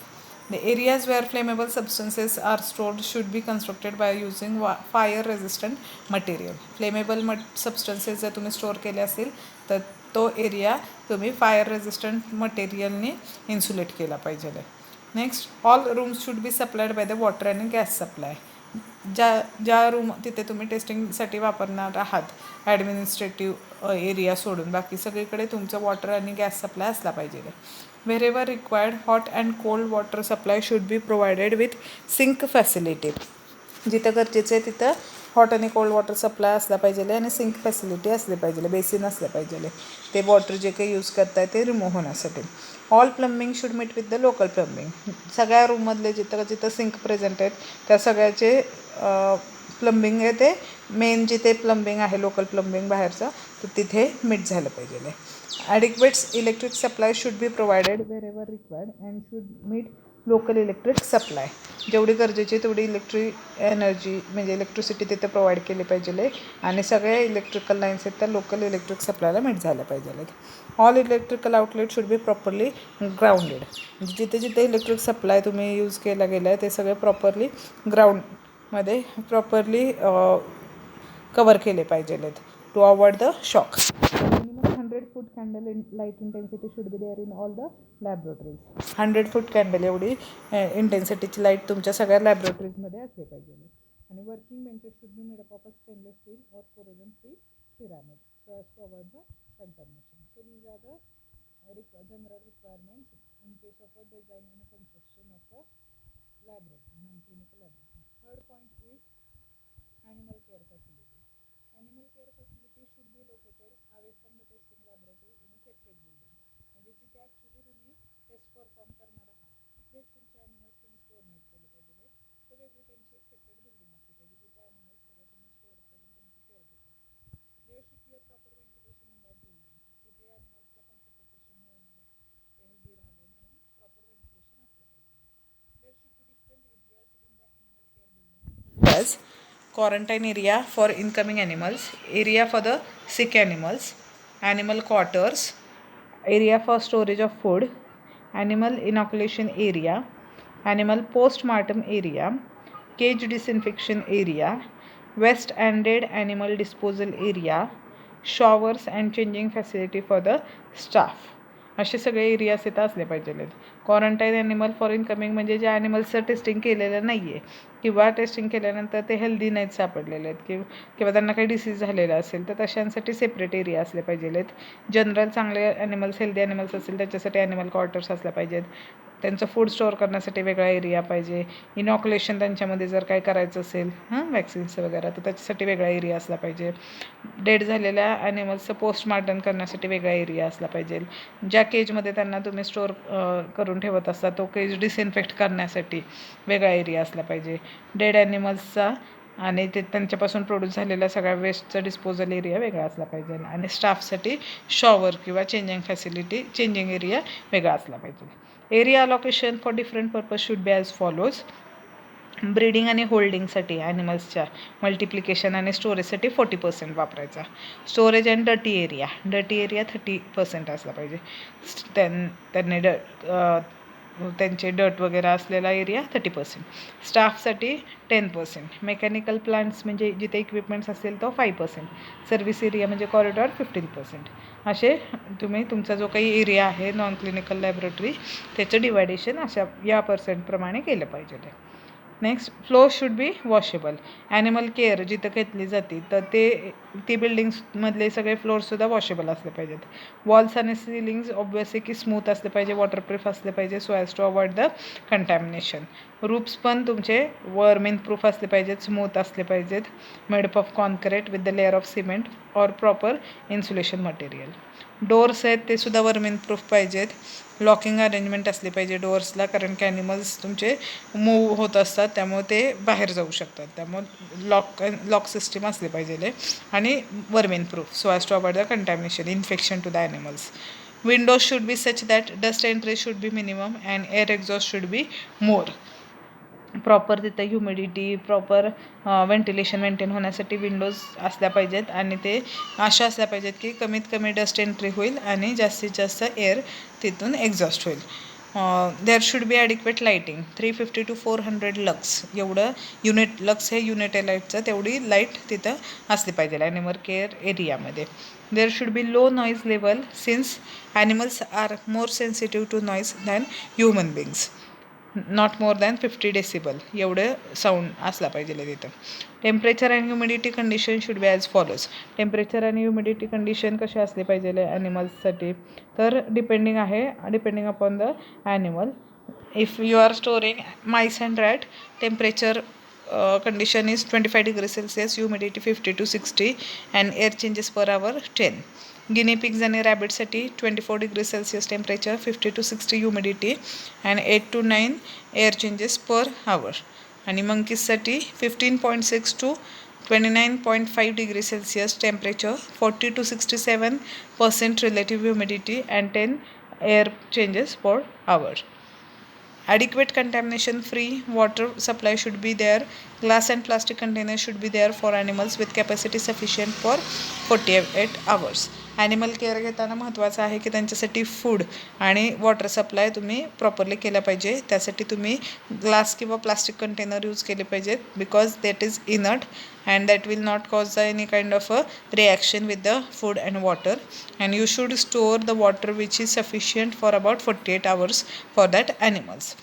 The areas where flammable substances are stored should be constructed by using fire resistant material. Flammable substances जर तुम्ही स्टोअर केले असतील तर तो एरिया तुम्ही फायर रेजिस्टंट मटेरियलने इन्सुलेट केला पाहिजे. Next, all rooms should be supplied by the water आणि गॅस सप्लाय. ज्या रूम तिथे तुम्ही टेस्टिंगसाठी वापरणार आहात ॲडमिनिस्ट्रेटिव्ह एरिया सोडून बाकी सगळीकडे तुमचं वॉटर आणि गॅस सप्लाय असला पाहिजे. Wherever required, hot and cold water supply should be provided with sink facility. जिथं गरजेचं आहे तिथं हॉट आणि कोल्ड वॉटर सप्लाय असला पाहिजे आणि सिंक फॅसिलिटी असली पाहिजे, बेसिन असलं पाहिजे ते वॉटर जे काही यूज करताय ते रिमूव्ह होण्यासाठी. All plumbing should meet with the local plumbing. सगळ्या रूममधले जिथं सिंक प्रेझेंट आहेत त्या सगळ्याचे प्लंबिंग आहे ते मेन जिथे प्लंबिंग आहे लोकल प्लंबिंग बाहेरचं तर तिथे मीट झालं पाहिजे. Adequate electric supply should be provided wherever required and should meet local electric supply. जेवढी गरजेची तेवढी इलेक्ट्रिक एनर्जी म्हणजे इलेक्ट्रिसिटी तिथे प्रोव्हाइड केली पाहिजे आणि सगळे इलेक्ट्रिकल लाईन्स आहेत त्या लोकल इलेक्ट्रिक सप्लायला मीट झाल्या पाहिजे. All electrical outlet should be properly grounded. जिथे जिथे इलेक्ट्रिक सप्लाय तुम्ही यूज केला गेला आहे ते सगळे प्रॉपरली ग्राउंडमध्ये प्रॉपरली कवर केले पाहिजेत to avoid the shock. 100 foot candle light intensity should be there in all the laboratories. 100 foot candle एवढी इंटेन्सिटीची लाईट तुमच्या सगळ्या लॅबोरेटरीजमध्ये असले पाहिजे. आणि working benches should be made up of stainless steel और corrosion free ceramic so as to avoid the contamination. So these are the general requirements in case of a design and construction of the laboratory, non-clinical laboratory. Third point is animal care facility. Animal care facility should be located away from the testing laboratory in a separate building. म्हणजे जिथे actually तुम्ही taste perform करणार आहात तिथेच तुमचे animals तुम्ही store नाही केले पाहिजे. ते वेगळी त्यांची एक सेपरेट बिल्डिंग असते पाहिजे जिथे ॲनिमल्स सगळे तुम्ही स्टोअर करून त्यांची केअर घेता. There should be a proper ventilation in that building. तिथे ॲनिमल्सला पण सफोकेशन होऊ नये, ते हेल्दी राहावे म्हणून प्रॉपर व्हेंटिलेशन असलं पाहिजे. There should be different areas in the animal care building. As quarantine area for incoming animals, area for the sick animals, animal quarters, area for storage of food, animal inoculation area, animal post-mortem area, cage disinfection area, waste and dead animal disposal area, showers and changing facility for the staff. असे सगळे areas इथं असले पाहिजेत. Quarantine animal for incoming म्हणजे ज्या ॲनिमल्सचं testing केलेलं नाही आहे किंवा टेस्टिंग केल्यानंतर ते हेल्दी नाहीत सापडलेले आहेत किंवा त्यांना काही डिसीज झालेला असेल तर तशांसाठी सेपरेट एरिया असले पाहिजेत. जनरल चांगले ॲनिमल्स, हेल्दी ॲनिमल्स असतील त्याच्यासाठी ॲनिमल क्वार्टर्स असल्या पाहिजेत. त्यांचं फूड स्टोअर करण्यासाठी वेगळा एरिया पाहिजे. इनॉक्युलेशन त्यांच्यामध्ये जर काय करायचं असेल वॅक्सिन्स वगैरे तर त्याच्यासाठी वेगळा एरिया असला पाहिजे. डेड झालेल्या ॲनिमल्सचं पोस्टमार्टम करण्यासाठी वेगळा एरिया असला पाहिजे. ज्या केजमध्ये त्यांना तुम्ही स्टोअर करून ठेवत असता तो केज डिसइन्फेक्ट करण्यासाठी वेगळा एरिया असला पाहिजे. डेड ॲनिमल्सचा आणि ते त्यांच्यापासून प्रोड्यूस झालेल्या सगळ्या वेस्टचा डिस्पोजल एरिया वेगळा असला पाहिजे. आणि स्टाफसाठी शॉवर किंवा चेंजिंग एरिया वेगळा असला पाहिजे. Area allocation for different purpose should be as follows. Breeding आणि होल्डिंगसाठी ॲनिमल्सच्या मल्टिप्लिकेशन आणि स्टोरेजसाठी 40% वापरायचा. स्टोरेज अँड डर्टी एरिया 30% असला पाहिजे. त्यांनी त्यांचे डट वगैरे असलेला एरिया 30%. स्टाफसाठी 10%. मेकॅनिकल प्लांट्स म्हणजे जिथे इक्विपमेंट्स असतील तो 5%. सर्व्हिस एरिया म्हणजे कॉरिडॉर 15%. असे तुम्ही तुमचा जो काही एरिया आहे नॉन क्लिनिकल लॅबोरेटरी त्याचं डिवायडेशन अशा या पर्सेंटप्रमाणे केलं पाहिजे. Next, floor should be washable. Animal care जिथं घेतली जाते तर ती बिल्डिंग्समधले सगळे फ्लोअरसुद्धा वॉशेबल असले पाहिजेत. वॉल्स आणि सिलिंग्स ऑब्वियसली की स्मूथ असले पाहिजे, वॉटरप्रूफ असले पाहिजे so as to avoid the contamination. Roofs पण तुमचे वर्मिन प्रूफ असले पाहिजेत, स्मूथ असले पाहिजेत, made up of concrete with the layer of cement or proper insulation material. Doors आहेत ते सुद्धा वर्मिन प्रूफ पाहिजेत. लॉकिंग अरेंजमेंट असली पाहिजे डोअर्सला, कारण की ॲनिमल्स तुमचे मूव होत असतात त्यामुळे ते बाहेर जाऊ शकतात. त्यामुळे लॉक सिस्टीम असली पाहिजे आणि vermin proof so as to avoid the contamination infection to the animals. Windows should be such that dust entry should be minimum and air exhaust should be more. Proper तिथं humidity, proper ventilation maintain होण्यासाठी windows असल्या पाहिजेत आणि ते अशा असल्या पाहिजेत की कमीत कमी डस्ट एंट्री होईल आणि जास्तीत जास्त एअर तिथून एक्झॉस्ट होईल. There should be adequate lighting 350 to 400 lux एवढं युनिट. लक्स हे युनिट आहे लाईटचं, तेवढी लाईट तिथं असली पाहिजे ॲनिमल केअर एरियामध्ये. There should be low noise level since animals are more sensitive to noise than human beings. Not more than 50 decibel एवढं साऊंड असला पाहिजे तिथं. Temperature and humidity condition should be as follows. Temperature आणि humidity condition कसे असले पाहिजे ॲनिमल्ससाठी तर depending upon the animal. If you are storing mice and rat, temperature condition is 25 degrees Celsius, humidity 50 to 60 and air changes per hour 10. Guinea pigs आणि रॅबिटसाठी 24 degrees Celsius temperature, 50 to 60 humidity and 8 to 9 air changes per hour. आणि मंकीजसाठी 15.6 to 29.5 degrees Celsius temperature, 40 to 67% relative humidity and 10 air changes per hour. Adequate contamination free water supply should be there. Glass and plastic containers should be there for animals with capacity sufficient for 48 hours. Animal care घेताना महत्त्वाचं आहे की त्यांच्यासाठी food आणि water supply तुम्ही properly केलं पाहिजे. त्यासाठी तुम्ही ग्लास किंवा प्लास्टिक कंटेनर यूज केले पाहिजेत because that is इनट and that will not cause any kind of a reaction with the food and water. And you should store the water which is sufficient for about 48 hours for that animals.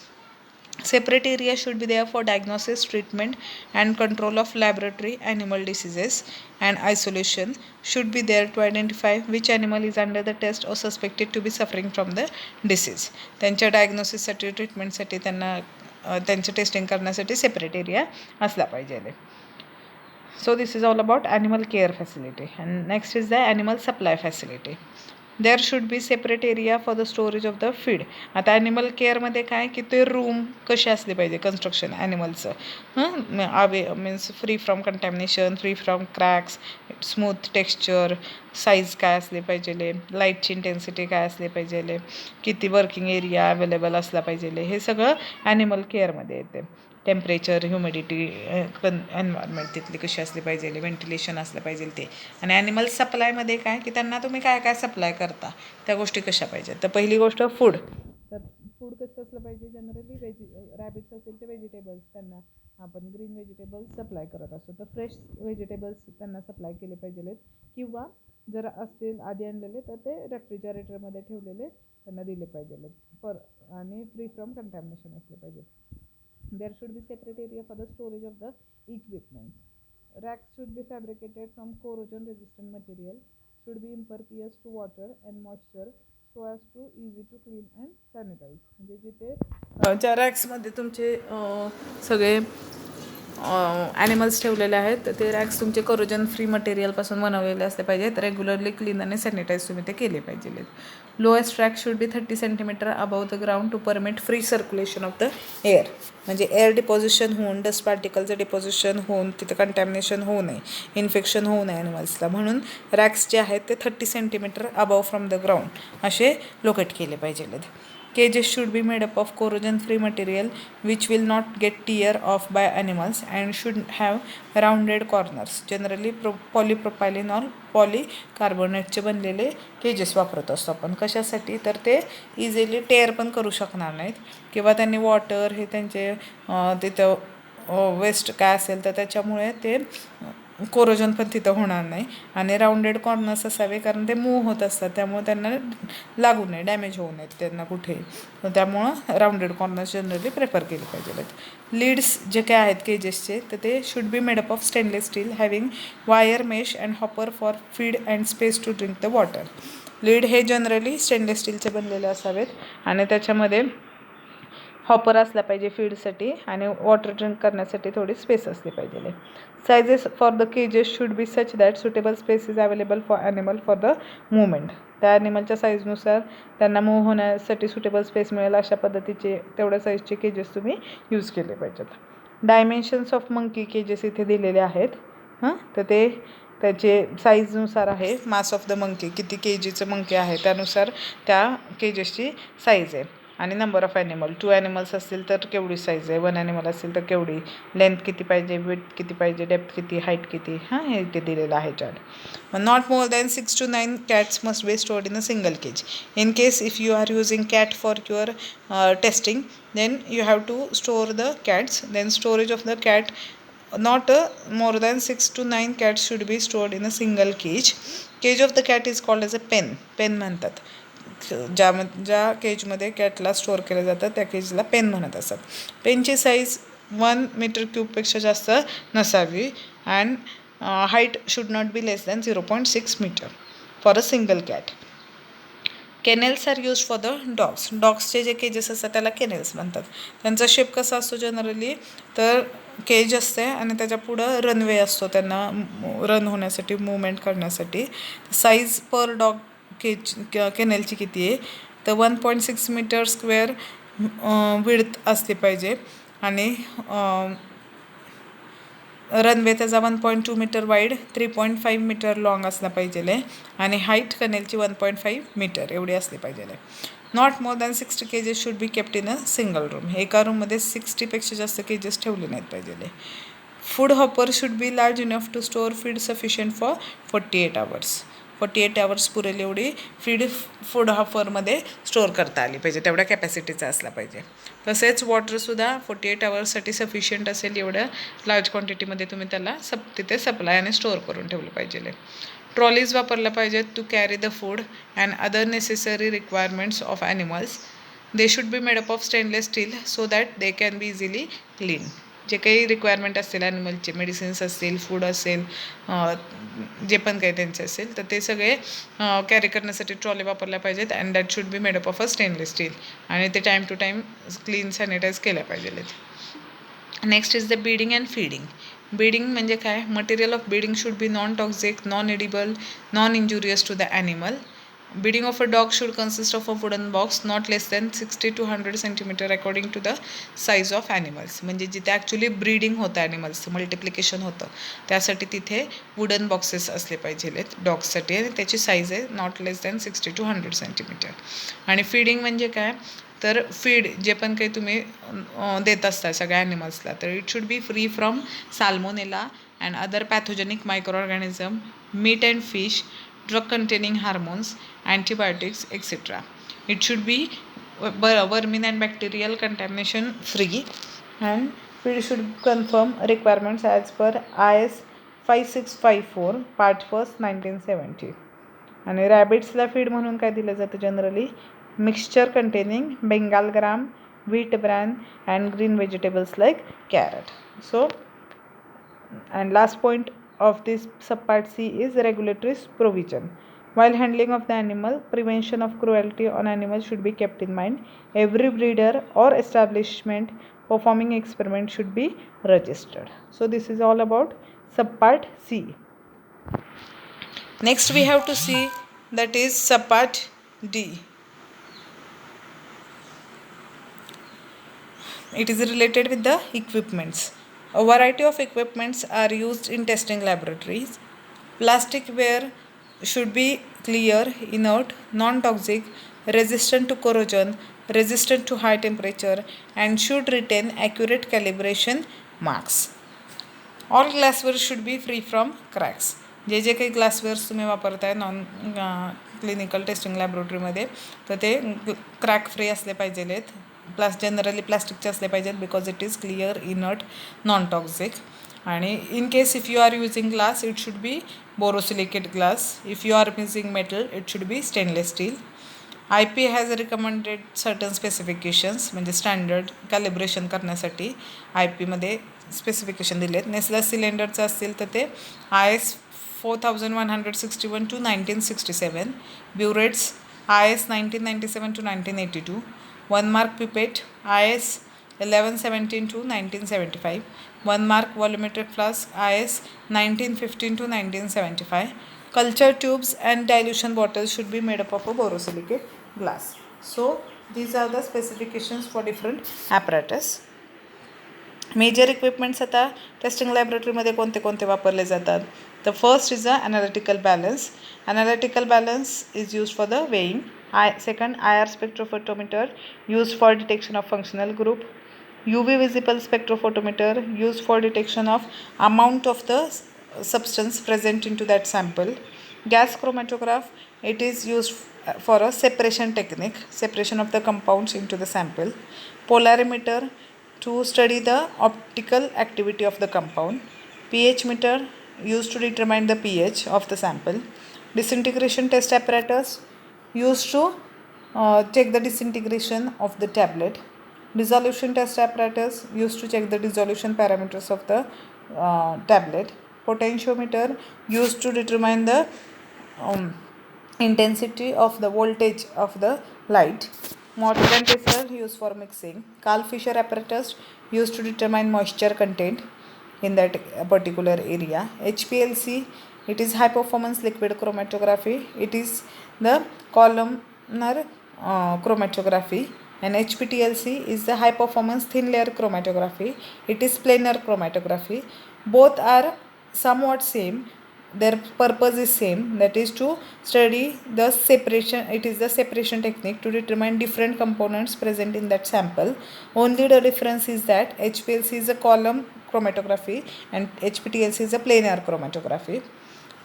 Separate area should be there for diagnosis, treatment and control of laboratory animal diseases, and isolation should be there to identify which animal is under the test or suspected to be suffering from the disease. त्यांच्या डायग्नोसिससाठी, ट्रीटमेंटसाठी त्यांना त्यांचं testing करण्यासाठी separate area असला पाहिजे. So this is all about animal care facility. And next is the animal supply facility. There should be separate area for the storage of the feed. आता animal केअरमध्ये काय की ते रूम कसे असले पाहिजे कन्स्ट्रक्शन ॲनिमल्सचं means free from contamination, free from cracks, smooth texture, size काय असले पाहिजे, लाईटची इंटेन्सिटी काय असले पाहिजे, किती वर्किंग एरिया अवेलेबल असला पाहिजे, हे सगळं ॲनिमल केअरमध्ये येते. टेम्परेचर, ह्युमिडिटी, एन्व्हायरमेंट तिथली कशी असली पाहिजे, व्हेंटिलेशन असलं पाहिजे ते. आणि ॲनिमल सप्लायमध्ये काय की त्यांना तुम्ही काय काय सप्लाय करता त्या गोष्टी कशा पाहिजेत. तर पहिली गोष्ट फूड. तर फूड कसं असलं पाहिजे, जनरली रॅबिट्स असेल ते व्हेजिटेबल्स त्यांना आपण ग्रीन व्हेजिटेबल्स सप्लाय करत असतो. तर फ्रेश व्हेजिटेबल्स त्यांना सप्लाय केले पाहिजेत, किंवा जर असतील आधी आणलेले तर ते रेफ्रिजरेटरमध्ये ठेवलेले त्यांना दिले पाहिजेत. आणि फ्री फ्रॉम कंटॅमिनेशन असले पाहिजे. There should be separate area for the storage of the equipment. Racks should be fabricated from corrosion resistant material, should be impervious to water and moisture so as to easy to clean and sanitize. म्हणजे जिथे ज्या रॅक्समध्ये तुमचे सगळे animals ठेवलेले आहेत तर ते racks तुमचे करोजन फ्री मटेरियलपासून बनवलेले असले पाहिजेत. रेग्युलरली क्लीन आणि सॅनिटाईज तुम्ही ते केले पाहिजेत. Lowest rack should be 30 centimeter above the ground to permit free circulation of the air. म्हणजे एअर डिपॉझिशन होऊन, डस्ट पार्टिकलचं डिपॉझिशन होऊन, तिथं कंटॅमिनेशन होऊ नये, इन्फेक्शन होऊ नये ॲनिमल्सला, म्हणून रॅक्स जे आहेत ते 30 centimeter above from the ground असे लोकेट केले पाहिजेत. Cages should be made up of corrosion-free material which will not get tear off by animals and should have rounded corners. Generally polypropylene or पॉलीकार्बोनेटचे बनलेले केजेस वापरत असतो आपण. कशासाठी तर ते इझिली टेअर पण करू शकणार नाहीत, किंवा त्यांनी वॉटर हे त्यांचे तिथं वेस्ट काय असेल तर त्याच्यामुळे ते कोरोजन पण तिथं होणार नाही. आणि राऊंडेड कॉर्नर्स असावे, कारण ते मूव्ह होत असतात त्यामुळे त्यांना लागू नये, डॅमेज होऊ नयेत त्यांना कुठेही. त्यामुळं राऊंडेड कॉर्नर्स जनरली प्रेफर केले पाहिजेत. लीड्स जे काय आहेत केजेसचे तर ते should be made up of stainless steel having wire mesh and hopper for feed and space to drink the water. Lid हे जनरली स्टेनलेस स्टीलचे बनलेले असावेत आणि त्याच्यामध्ये हॉपर असला पाहिजे फीडसाठी आणि वॉटर ड्रिंक करण्यासाठी थोडी स्पेस असली पाहिजे. Sizes for the cages should be such that suitable space is available for animal for the movement. त्या ॲनिमलच्या साईजनुसार त्यांना मूव्ह होण्यासाठी सुटेबल स्पेस मिळेल अशा पद्धतीचे तेवढ्या साईजचे केजेस तुम्ही यूज केले पाहिजेत. डायमेन्शन्स ऑफ मंकी केजेस इथे दिलेले आहेत. तर ते त्याचे साईजनुसार आहे. मास ऑफ द मंकी, किती केजीचं मंकी आहे त्यानुसार त्या केजेसची साईज आहे. आणि नंबर ऑफ ॲनिमल, 2 ॲनिमल्स असतील तर केवढी साईज आहे, 1 ॲनिमल असेल तर केवढी, लेंथ किती पाहिजे, विड्थ किती पाहिजे, डेप्थ किती, हाईट किती, हे ते दिलेलं आहे chart. Not more than 6 to 9 cats must be stored in a single cage. In case if you are using cat for your testing, then you have to store the cats. Then storage of the cat, not more than 6 to 9 cats should be stored in a single cage. Cage of the cat is called as a pen. Pen म्हणतात. ज्या केजमध्ये catla store केलं जातं त्या केजला pen म्हणत असतात. पेनची size 1 metre क्यूबपेक्षा जास्त नसावी. And height should not be less than 0.6 metre for a single cat. Kennels are use for the dogs. डॉग्सचे जे केजेस असतात त्याला केनेल्स म्हणतात. त्यांचा शेप कसा असतो जनरली तर केज असते आणि त्याच्या पुढं रनवे असतो त्यांना रन होण्यासाठी, मूवमेंट करण्यासाठी. साईज पर डॉग केनेलची किती आहे तर 1.6 मीटर स्क्वेअर विड्थ असली पाहिजे आणि रनवे त्याचा 1.2 मीटर वाईड, 3.5 मीटर लॉंग असला पाहिजे आणि हाईट कनेलची 1.5 मीटर एवढी असली पाहिजे. Not more than 60 cages should be kept in a single room. एका रूममध्ये 60पेक्षा जास्त केजेस ठेवले नाहीत पाहिजे. Food hopper should be large enough to store feed sufficient for 48 hours. 48 hours पुरेल एवढी फूड हॉपरमध्ये स्टोअर करता आली पाहिजे, तेवढ्या कॅपॅसिटीचा असला पाहिजे. तसेच वॉटरसुद्धा 48 hours सफिशियंट असेल एवढ्या लार्ज क्वांटिटीमध्ये तुम्ही त्याला तिथे सप्लाय आणि स्टोअर करून ठेवलं पाहिजे. ट्रॉलीज वापरल्या पाहिजेत to carry the food and other necessary requirements of animals. They should be made up of stainless steel so that they can be easily clean. जे काही रिक्वायरमेंट असतील ॲनिमलचे, मेडिसिन्स असतील, फूड असेल, जे पण काही त्यांचे असेल तर ते सगळे कॅरी करण्यासाठी ट्रॉली वापरल्या पाहिजेत. And that should be made up of a stainless steel. आणि ते time to time clean sanitize केल्या पाहिजेत. Next is the breeding and feeding. Breeding म्हणजे काय, material of breeding should be non toxic, non edible, non injurious to the animal. Breeding of a dog should consist of a wooden box not less than 60 to 100 centimeter according to the size of animals. म्हणजे जिथे actually breeding होतं ॲनिमल्सचं, multiplication होतं, त्यासाठी तिथे wooden boxes असले पाहिजेत डॉग्ससाठी, आणि त्याची साईज आहे not less than 60 to 100 centimetre. आणि फीडिंग म्हणजे काय, तर फीड जे पण काही तुम्ही देत असता सगळ्या ॲनिमल्सला, तर it should be free from salmonella and other pathogenic micro organism, meat and fish, drug containing hormones, antibiotics, etc. It should be vermin and bacterial contamination free, and feed should confirm requirements as per IS 5654 part 1st 1970. आणि रॅबिट्सला feed म्हणून काय दिलं जातं generally, mixture containing Bengal gram, wheat bran and green vegetables like carrot. So and last point of this subpart C is regulatory provision. While handling of the animal, prevention of cruelty on animals should be kept in mind. Every breeder or establishment performing experiment should be registered. So this is all about subpart C. Next we have to see that is subpart D. It is related with the equipments. A variety of equipments are used in testing laboratories. Plasticware should be clear, inert, non-toxic, resistant to corrosion, resistant to high temperature, and should retain accurate calibration marks. All glassware should be free from cracks. जे जे काही ग्लासवेअर्स तुम्ही वापरताय non clinical testing लॅबोरेटरीमध्ये, तर ते crack free असले पाहिजेत. Generally प्लास्टिकचे असले पाहिजेत because it is clear, inert, non toxic. आणि in case if you are using glass, it should be borosilicate glass. If you are using metal, it should be stainless steel. IP has recommended certain specifications, म्हणजे standard calibration करण्यासाठी IP specification दिले आहेत. नेस्ला सिलेंडरचं असतील तर ते IS 4161 to 1967, burettes IS 1997 to 1982, one mark pipette IS 1117 to 1975, one mark volumetric flask IS 1915 to 1975. Culture tubes and dilution bottles should be made up of a borosilicate glass. So these are the specifications for different apparatus. Major equipments आता testing लॅबोरेटरीमध्ये कोणते कोणते वापरले जातात, तर first is a analytical balance. Analytical balance is use for the weighing. Second, IR spectrophotometer used for detection of functional group. UV visible spectrophotometer used for detection of amount of the substance present into that sample. Gas chromatograph, it is used for a separation technique, separation of the compounds into the sample. Polarimeter to study the optical activity of the compound. pH meter used to determine the pH of the sample. Disintegration test apparatus used to check the disintegration of the tablet. Dissolution test apparatus used to check the dissolution parameters of the tablet. Potentiometer used to determine the intensity of the voltage of the light. Mortar and pestle used for mixing. Carl Fisher apparatus used to determine moisture content in that particular area. HPLC, it is high performance liquid chromatography. It is the columnar chromatography. And HPTLC is the high performance thin layer chromatography. It is planar chromatography. Both are somewhat same. Their purpose is same, that is to study the separation. It is the separation technique to determine different components present in that sample. Only the difference is that HPLC is a column chromatography and HPTLC is a planar chromatography.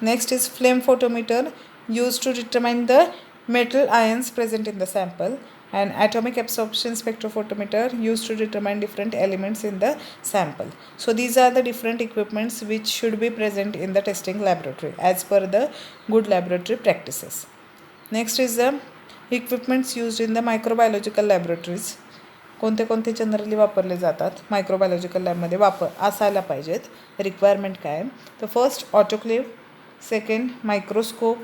Next is flame photometer used to determine the metal ions present in the sample. And atomic absorption spectrophotometer used to determine different elements in the sample. So these are the different equipments which should be present in the testing laboratory as per the good laboratory practices. Next is the equipments used in the microbiological laboratories. कोणते कोणते generally वापरले जातात मायक्रोबायोलॉजिकल लॅबमध्ये असायला पाहिजेत, requirement काय, तर first autoclave, second microscope,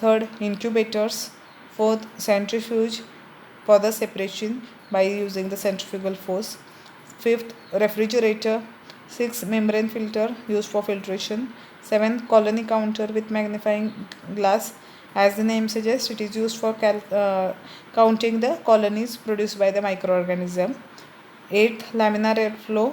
third incubators, fourth centrifuge for the separation by using the centrifugal force, fifth refrigerator, 6. Membrane filter used for filtration. 7. Colony counter with magnifying glass. As the name suggests, it is used for counting the colonies produced by the microorganism. 8th, laminar airflow.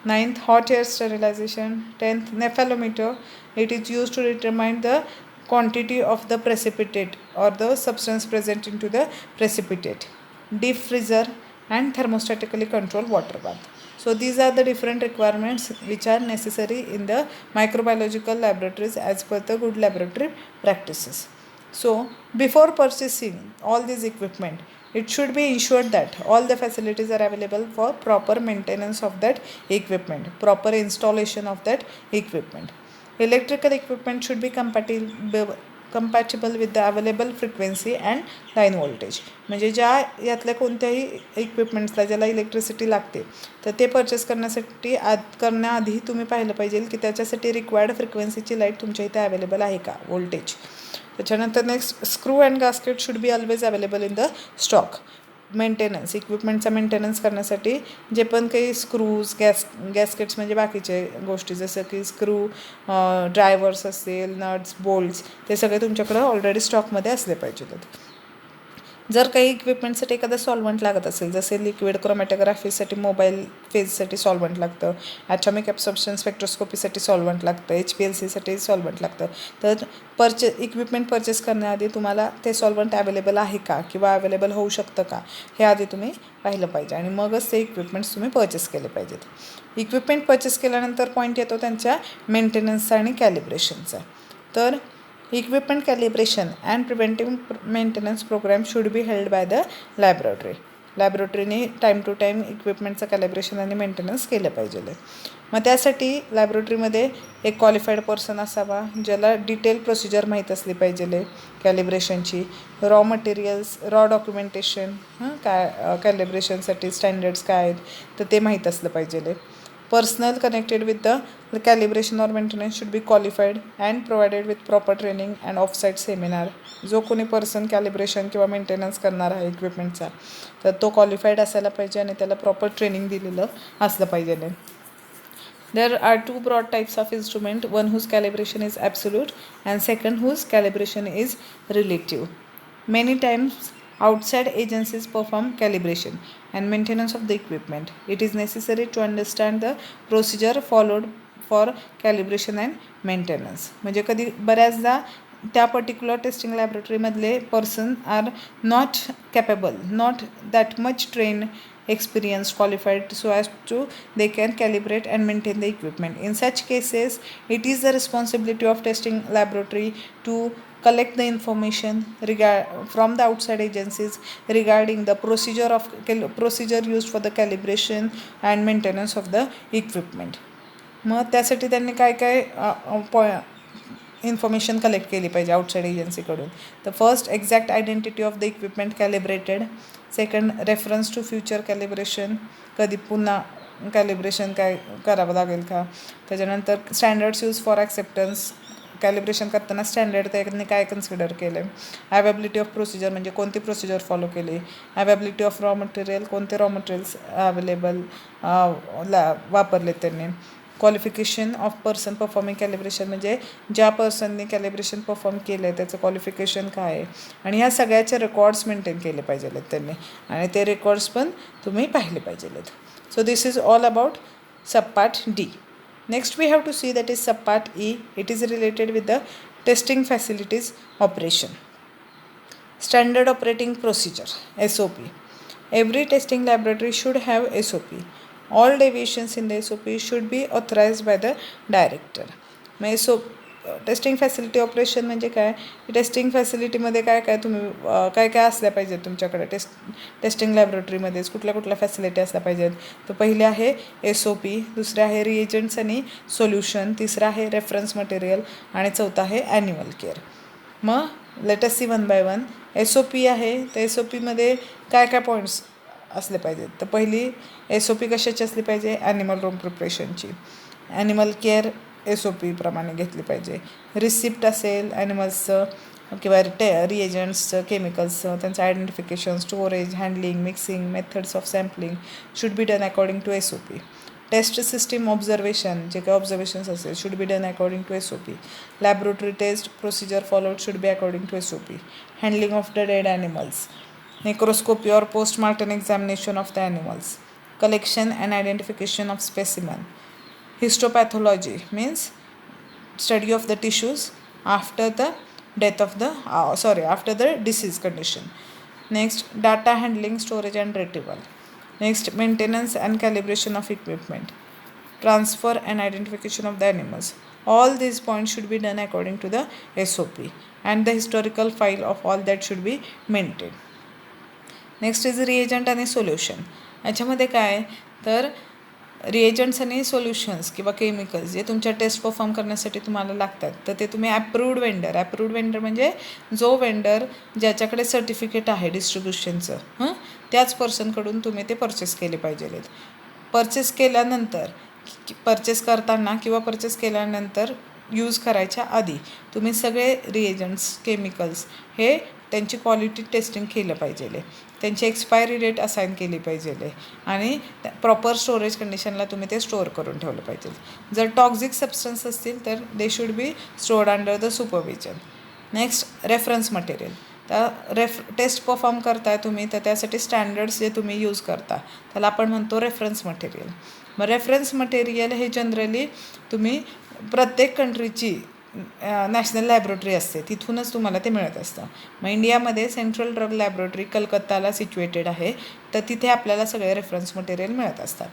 9th, hot air sterilization. 10th, nephelometer. It is used to determine the quantity of the precipitate or the substance present into the precipitate. Deep freezer and thermostatically controlled water bath. So these are the different requirements which are necessary in the microbiological laboratories as per the good laboratory practices. So before purchasing all these equipment, it should be ensured that all the facilities are available for proper maintenance of that equipment, proper installation of that equipment. Electrical equipment should be compatible with the available frequency and line voltage. म्हणजे ज्या यातल्या कोणत्याही इक्विपमेंट्सला ज्याला electricity लागते तर ते purchase करण्याआधी तुम्ही पाहिलं पाहिजे की त्याच्यासाठी रिक्वायर्ड फ्रिक्वेन्सीची लाईट तुमच्या इथे अवेलेबल आहे का, व्होल्टेज. त्याच्यानंतर next, screw and gasket should be always available in the stock. Maintenance, इक्विपमेंटचा मेंटेनन्स करण्यासाठी जे पण काही स्क्रूज, गॅस्केट्स म्हणजे बाकीचे गोष्टी जसं की स्क्रू, ड्रायव्हर्स असेल, नट्स, बोल्ट्स, ते सगळे तुमच्याकडं ऑलरेडी स्टॉकमध्ये असले पाहिजेत. जर काही इक्विपमेंटसाठी एखादं सॉल्वंट लागत असेल, जसे लिक्विड क्रोमॅटोग्राफीसाठी मोबाईल फेजसाठी सॉल्वंट लागतं, ॲटॉमिक ॲब्सॉर्प्शन स्पेक्ट्रोस्कोपीसाठी सॉल्वंट लागतं, HPLCसाठी सॉल्वंट लागतं, तर इक्विपमेंट परचेस करण्याआधी तुम्हाला ते सॉल्वंट अवेलेबल आहे का किंवा अवेलेबल होऊ शकतं का हे आधी तुम्ही पाहिलं पाहिजे आणि मगच ते इक्विपमेंट्स तुम्ही परचेस केले पाहिजेत. इक्विपमेंट परचेस केल्यानंतर पॉईंट येतो त्यांच्या मेंटेनन्सचा आणि कॅलिब्रेशनचा. तर equipment calibration and preventive maintenance program should be held by the laboratory. लॅबोरेटरीने टाईम टू टाईम इक्विपमेंटचं कॅलिब्रेशन आणि मेंटेनन्स केलं पाहिजे. मग त्यासाठी लॅबोरेटरीमध्ये एक क्वालिफाईड पर्सन असावा ज्याला डिटेल प्रोसिजर माहीत असली पाहिजे कॅलिब्रेशनची. रॉ मटेरियल्स, रॉ डॉक्युमेंटेशन, कॅलिब्रेशनसाठी स्टँडर्ड्स काय आहेत तर ते माहीत असलं पाहिजे. Personnel connected with the calibration or maintenance should be qualified and provided with proper training and off-site seminar. जो कोणी पर्सन कॅलिब्रेशन किंवा मेंटेनन्स करणार आहे इक्विपमेंटचा तर तो क्वालिफाईड असायला पाहिजे आणि त्याला प्रॉपर ट्रेनिंग दिलेलं असलं पाहिजे. There are two broad types of instrument, one whose calibration is absolute and second whose calibration is relative. Many times outside agencies perform calibration and maintenance of the equipment. It is necessary to understand the procedure followed for calibration and maintenance. म्हणजे कधी बऱ्याचदा त्या particular testing लॅबोरेटरीमधले person are not capable, not that much train, experienced, qualified so as to they can calibrate and maintain the equipment. In such cases, it is the responsibility of testing laboratory to collect the information from the outside agencies regarding the procedure used for the calibration and maintenance of the equipment. मग त्यासाठी त्यांनी काय काय information collect केली पाहिजे outside एजन्सीकडून. तर first, exact identity of the equipment calibrated. Second, reference to future calibration, कधी पुन्हा कॅलिब्रेशन काय करावं लागेल का. त्याच्यानंतर standards use for acceptance, calibration करताना स्टँडर्ड त्यांनी काय कन्सिडर केलं आहे. अवेबिलिटी ऑफ प्रोसिजर म्हणजे कोणती प्रोसिजर फॉलो केली. अवेबिलिटी ऑफ रॉ मटेरियल, कोणते रॉ मटेरियल्स अवेलेबल वापरले त्यांनी. Qualification of person performing calibration म्हणजे ज्या पर्सनने कॅलिब्रेशन परफॉर्म केलं आहे त्याचं क्वालिफिकेशन काय आहे आणि ह्या सगळ्याचे रेकॉर्ड्स मेंटेन केले पाहिजेत त्यांनी आणि ते रेकॉर्ड्स पण तुम्ही पाहिले पाहिजेत. So this is all about subpart D. Next we have to see that is subpart E. It is related with the testing facilities operation. Standard operating procedure, SOP. Every testing laboratory should have SOP. All deviations in the SOP should be authorized by the director. SOP testing facility operation म्हणजे काय, testing फॅसिलिटीमध्ये काय काय तुम्ही काय काय असल्या पाहिजेत तुमच्याकडे टेस्टिंग लॅबोरेटरीमध्येच कुठल्या फॅसिलिटी असल्या पाहिजेत. तर पहिले आहे SOP, दुसरे आहे रिएजंट्स आणि सोल्युशन, तिसरं आहे रेफरन्स मटेरियल आणि चौथा आहे ॲन्युअल केअर. मग let us see one by one. SOP आहे तर SOPमध्ये काय काय पॉईंट्स असले पाहिजेत. तर पहिली SOP कशाची असली पाहिजे, ॲनिमल रूम प्रिपरेशनची. ॲनिमल केअर SOP प्रमाणे घेतली पाहिजे. रिसिप्ट असेल ॲनिमल्सचं किंवा रिएजंट्सचं, केमिकल्सचं, त्यांचं identification, storage, handling, mixing, methods of sampling should be done according to SOP. Test system observation, जे काही ऑब्झर्वेशन्स असेल should be done according to SOP. Laboratory test procedure followed should be according to SOP. Handling of the dead animals, necroscopy or post-mortem examination of the animals, collection and identification of specimen. Histopathology means study of the tissues after the death of the after the disease condition. Next, data handling, storage and retrieval. Next, maintenance and calibration of equipment, transfer and identification of the animals. All these points should be done according to the SOP, and the historical file of all that should be maintained. Next is reagent आणि solution. याच्यामध्ये काय तर reagents आणि solutions किंवा chemicals जे तुमच्या taste perform करण्यासाठी तुम्हाला लागतात, तर ते तुम्ही ॲप्रूव्ड वेंडर म्हणजे जो वेंडर ज्याच्याकडे सर्टिफिकेट आहे डिस्ट्रीब्युशनचं त्याच पर्सनकडून तुम्ही ते परचेस केले पाहिजेत. परचेस केल्यानंतर परचेस करताना किंवा परचेस केल्यानंतर यूज करायच्या आधी तुम्ही सगळे रिएजंट्स केमिकल्स हे त्यांची क्वालिटी टेस्टिंग केलं पाहिजे, त्यांची एक्सपायरी डेट असाईन केली पाहिजे आणि प्रॉपर स्टोरेज कंडिशनला तुम्ही ते स्टोअर करून ठेवलं पाहिजे. जर टॉक्झिक सबस्टन्स असतील तर दे should B stored under the supervision. Next, reference material. तर टेस्ट परफॉर्म करताय तुम्ही तर त्यासाठी स्टँडर्ड्स जे तुम्ही यूज करता त्याला आपण म्हणतो रेफरन्स मटेरियल. मग रेफरन्स मटेरियल हे जनरली तुम्ही प्रत्येक कंट्रीची नॅशनल लॅबोरेटरी असते तिथूनच तुम्हाला ते मिळत असतं. मग इंडियामध्ये सेंट्रल ड्रग लॅबोरेटरी कलकत्ताला सिच्युएटेड आहे, तर तिथे आपल्याला सगळे रेफरन्स मटेरियल मिळत असतात.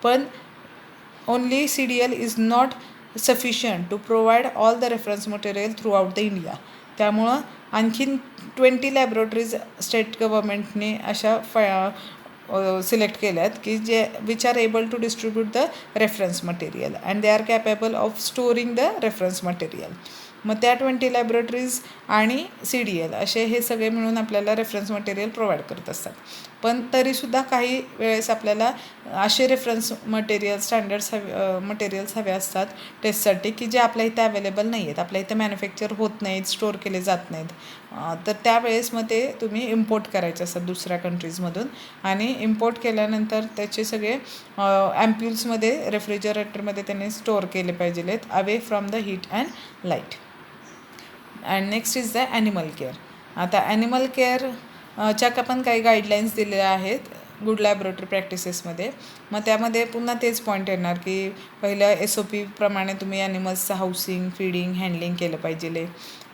पण only CDL is not sufficient to provide all the reference material throughout the India. त्यामुळं आणखीन 20 लॅबोरेटरीज स्टेट गव्हर्मेंटने अशा सिलेक्ट केल्या आहेत की जे which are able to distribute the reference material and they are capable of storing the reference material. मग त्या 20 laboratories आणि CDL असे हे सगळे मिळून आपल्याला रेफरन्स मटेरियल प्रोव्हाइड करत असतात. पण तरीसुद्धा काही वेळेस आपल्याला असे रेफरन्स स्टँडर्ड्स मटेरियल्स हवे असतात टेस्टसाठी की जे आपल्या इथे अवेलेबल नाही आहेत, आपल्या इथे मॅन्युफॅक्चर होत नाहीत, स्टोअर केले जात नाहीत. तर त्यावेळेस मग ते तुम्ही इम्पोर्ट करायचे असतात दुसऱ्या कंट्रीजमधून आणि इम्पोर्ट केल्यानंतर त्याचे सगळे ॲम्प्युल्समध्ये रेफ्रिजरेटरमध्ये त्यांनी स्टोअर केले पाहिजेत away from the heat and light. And next is the animal care. आता ॲनिमल केअरच्या पण काही गाईडलाईन्स दिलेल्या आहेत गुड लॅबोरेटरी प्रॅक्टिसेसमध्ये. मग त्यामध्ये पुन्हा तेच पॉईंट येणार की पहिलं SOP प्रमाणे तुम्ही ॲनिमल्सचं हाऊसिंग, फीडिंग, हँडलिंग केलं पाहिजे.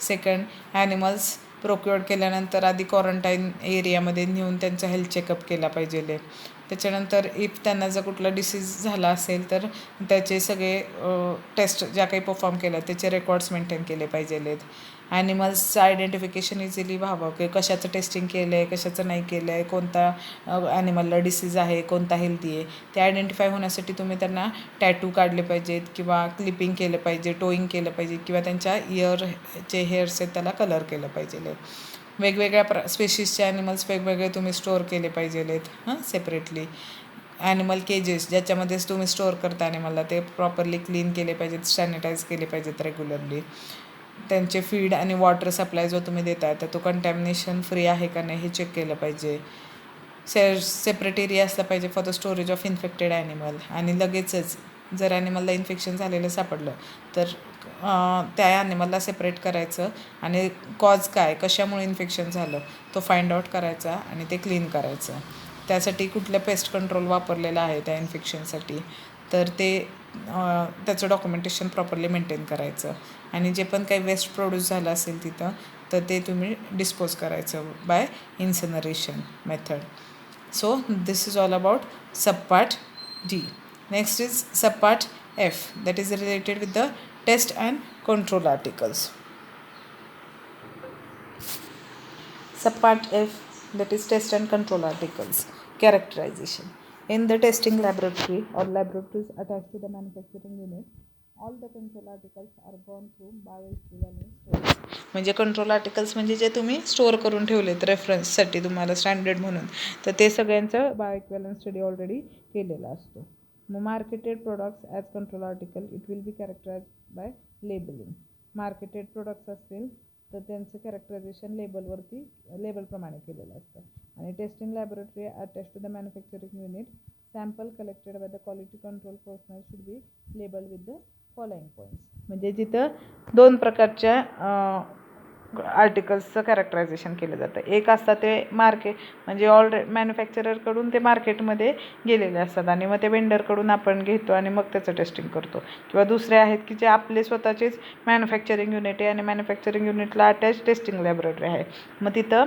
सेकंड, ॲनिमल्स प्रोक्युअर्ड केल्यानंतर आधी क्वारंटाईन एरियामध्ये नेऊन त्यांचा हेल्थ चेकअप केला पाहिजे. त्याच्यानंतर इफ त्यांना जर कुठला डिसीज झाला असेल तर त्याचे सगळे टेस्ट ज्या काही परफॉर्म केल्या त्याचे रेकॉर्ड्स मेंटेन केले पाहिजेत. ॲनिमल्सचं आयडेंटिफिकेशन इझिली व्हावं की कशाचं टेस्टिंग केलं आहे, कशाचं नाही केलं आहे, कोणता ॲनिमलला डिसीज आहे, कोणता हेल्दी आहे, ते आयडेंटिफाय होण्यासाठी तुम्ही त्यांना टॅटू काढले पाहिजेत किंवा क्लिपिंग केलं पाहिजे, टोईंग केलं पाहिजे किंवा त्यांच्या इयरचे हेअर्स आहेत त्याला कलर केलं पाहिजे. वेगवेगळ्या स्पेशीसचे ॲनिमल्स वेगवेगळे तुम्ही स्टोअर केले पाहिजेत सेपरेटली. ॲनिमल केजेस ज्याच्यामध्येच तुम्ही स्टोअर करता ॲनिमलला ते प्रॉपरली क्लीन केले पाहिजेत, सॅनिटाईज केले पाहिजेत रेग्युलरली. त्यांचे फीड आणि वॉटर सप्लाय जो तुम्ही देताय तर तो कंटॅमिनेशन फ्री आहे का नाही हे चेक केलं पाहिजे. सेपरेट एरिया असला पाहिजे for the storage of infected animal. आणि लगेचच जर ॲनिमलला इन्फेक्शन झालेलं सापडलं तर त्या ॲनिमलला सेपरेट करायचं आणि कॉज काय, कशामुळे इन्फेक्शन झालं तो फाइंड आउट करायचा आणि ते क्लीन करायचं. त्यासाठी कुठलं पेस्ट कंट्रोल वापरलेलं आहे त्या इन्फेक्शनसाठी तर ते त्याचं डॉक्युमेंटेशन प्रॉपरली मेंटेन करायचं. आणि जे पण काही वेस्ट प्रोड्यूस झालं असेल तिथं तर ते तुम्ही डिस्पोज करायचं by incineration method. So this is all about subpart D. Next is subpart F, that is related with the test and control articles. Subpart F, that is test and control articles. Characterization. In the testing laboratory or laboratories attached to the manufacturing unit, all the control articles are gone through bioequivalence studies. म्हणजे control articles म्हणजे जे तुम्ही store करून ठेवलेत रेफरन्ससाठी तुम्हाला standard म्हणून, तर ते सगळ्यांचं बायोइक्विवलन्स स्टडी ऑलरेडी केलेला असतो. मग marketed products as control article it will be characterize by labeling. Marketed products असतील तर त्यांचं कॅरेक्टरायझेशन लेबलप्रमाणे केलेलं असतं. आणि testing laboratory attach to the manufacturing unit sample collected by the quality control personnel should be labeled with the following points. म्हणजे जिथं 2 प्रकारच्या आर्टिकल्सचं कॅरेक्टरायझेशन केलं जातं. एक असतं ते म्हणजे मॅन्युफॅक्चररकडून ते मार्केटमध्ये गेलेले असतात आणि मग ते वेंडरकडून आपण घेतो आणि मग त्याचं टेस्टिंग करतो. किंवा दुसरे आहेत की जे आपले स्वतःचेच मॅन्युफॅक्चरिंग युनिट आहे आणि मॅन्युफॅक्चरिंग युनिटला अटॅच टेस्टिंग लॅबोरेटरी आहे. मग तिथं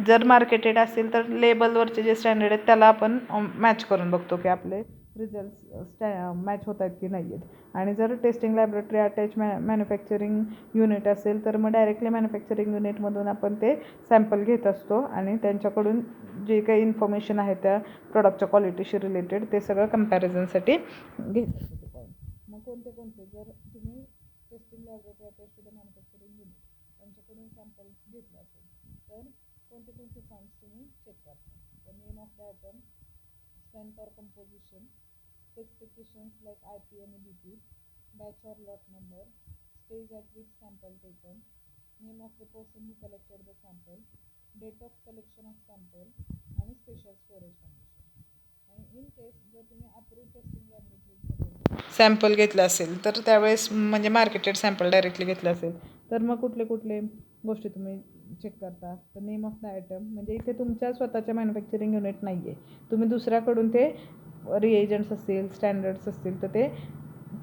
जर मार्केटेड असेल तर लेबलवरचे जे स्टँडर्ड आहेत त्याला आपण मॅच करून बघतो की आपले रिझल्ट्स मॅच होत आहेत की नाही आहेत. आणि जर testing laboratory attach manufacturing unit असेल तर मग डायरेक्टली मॅन्युफॅक्चरिंग युनिटमधून आपण ते सॅम्पल घेत असतो आणि त्यांच्याकडून जे काही इन्फॉर्मेशन आहे त्या प्रॉडक्टच्या क्वालिटीशी रिलेटेड ते सगळं कम्पॅरिझनसाठी घेत असतो ते पॉईंट. मग कोणते जर तुम्ही testing laboratory attach to the manufacturing unit त्यांच्याकडून सॅम्पल घेतलं असेल तर कोणते पॉईंट्स तुम्ही चेक करता. The name of the item, strength or composition, specifications like IP and BP, batch or lot number, stage at which sample taken, name of the person who collected the sample, date of collection of sample आणि special storage condition. आणि in केस जर तुम्ही approve testing लॅबोरेटरीजमध्ये sample घेतलं असेल तर त्यावेळेस म्हणजे marketed sample directly घेतलं असेल तर मग कुठले गोष्टी तुम्ही चेक करता. तर नेम ऑफ द आयटम म्हणजे इथे तुमच्या स्वतःच्या मॅन्युफॅक्चरिंग युनिट नाही आहे, तुम्ही दुसऱ्याकडून ते रिएजंट्स असतील स्टँडर्ड्स असतील तर ते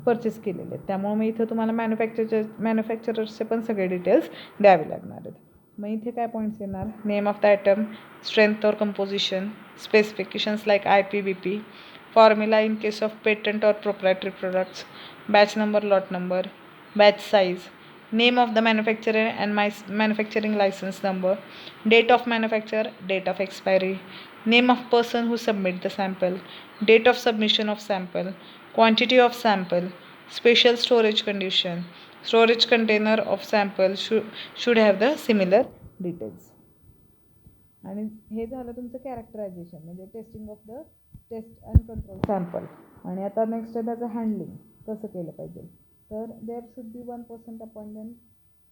परचेस केलेले आहेत. त्यामुळे मग इथं तुम्हाला मॅन्युफॅक्चरर्सचे पण सगळे डिटेल्स द्यावे लागणार आहेत. मग इथे काय पॉईंट्स येणार. Name of the item, strength और composition, specifications like IP BP, formula in case of patent और proprietary products, batch number, lot number, batch size, name of the manufacturer and my manufacturing license number, date of manufacture, date of expiry, name of person who submit the sample, date of submission of sample, quantity of sample, special storage condition, storage container of sample should have the similar details. आणि हे झालं तुमचं characterization म्हणजे testing of the test and control sample. आणि आता next आहे त्याचं handling कसं केलं पाहिजे. तर there should be 1% appointment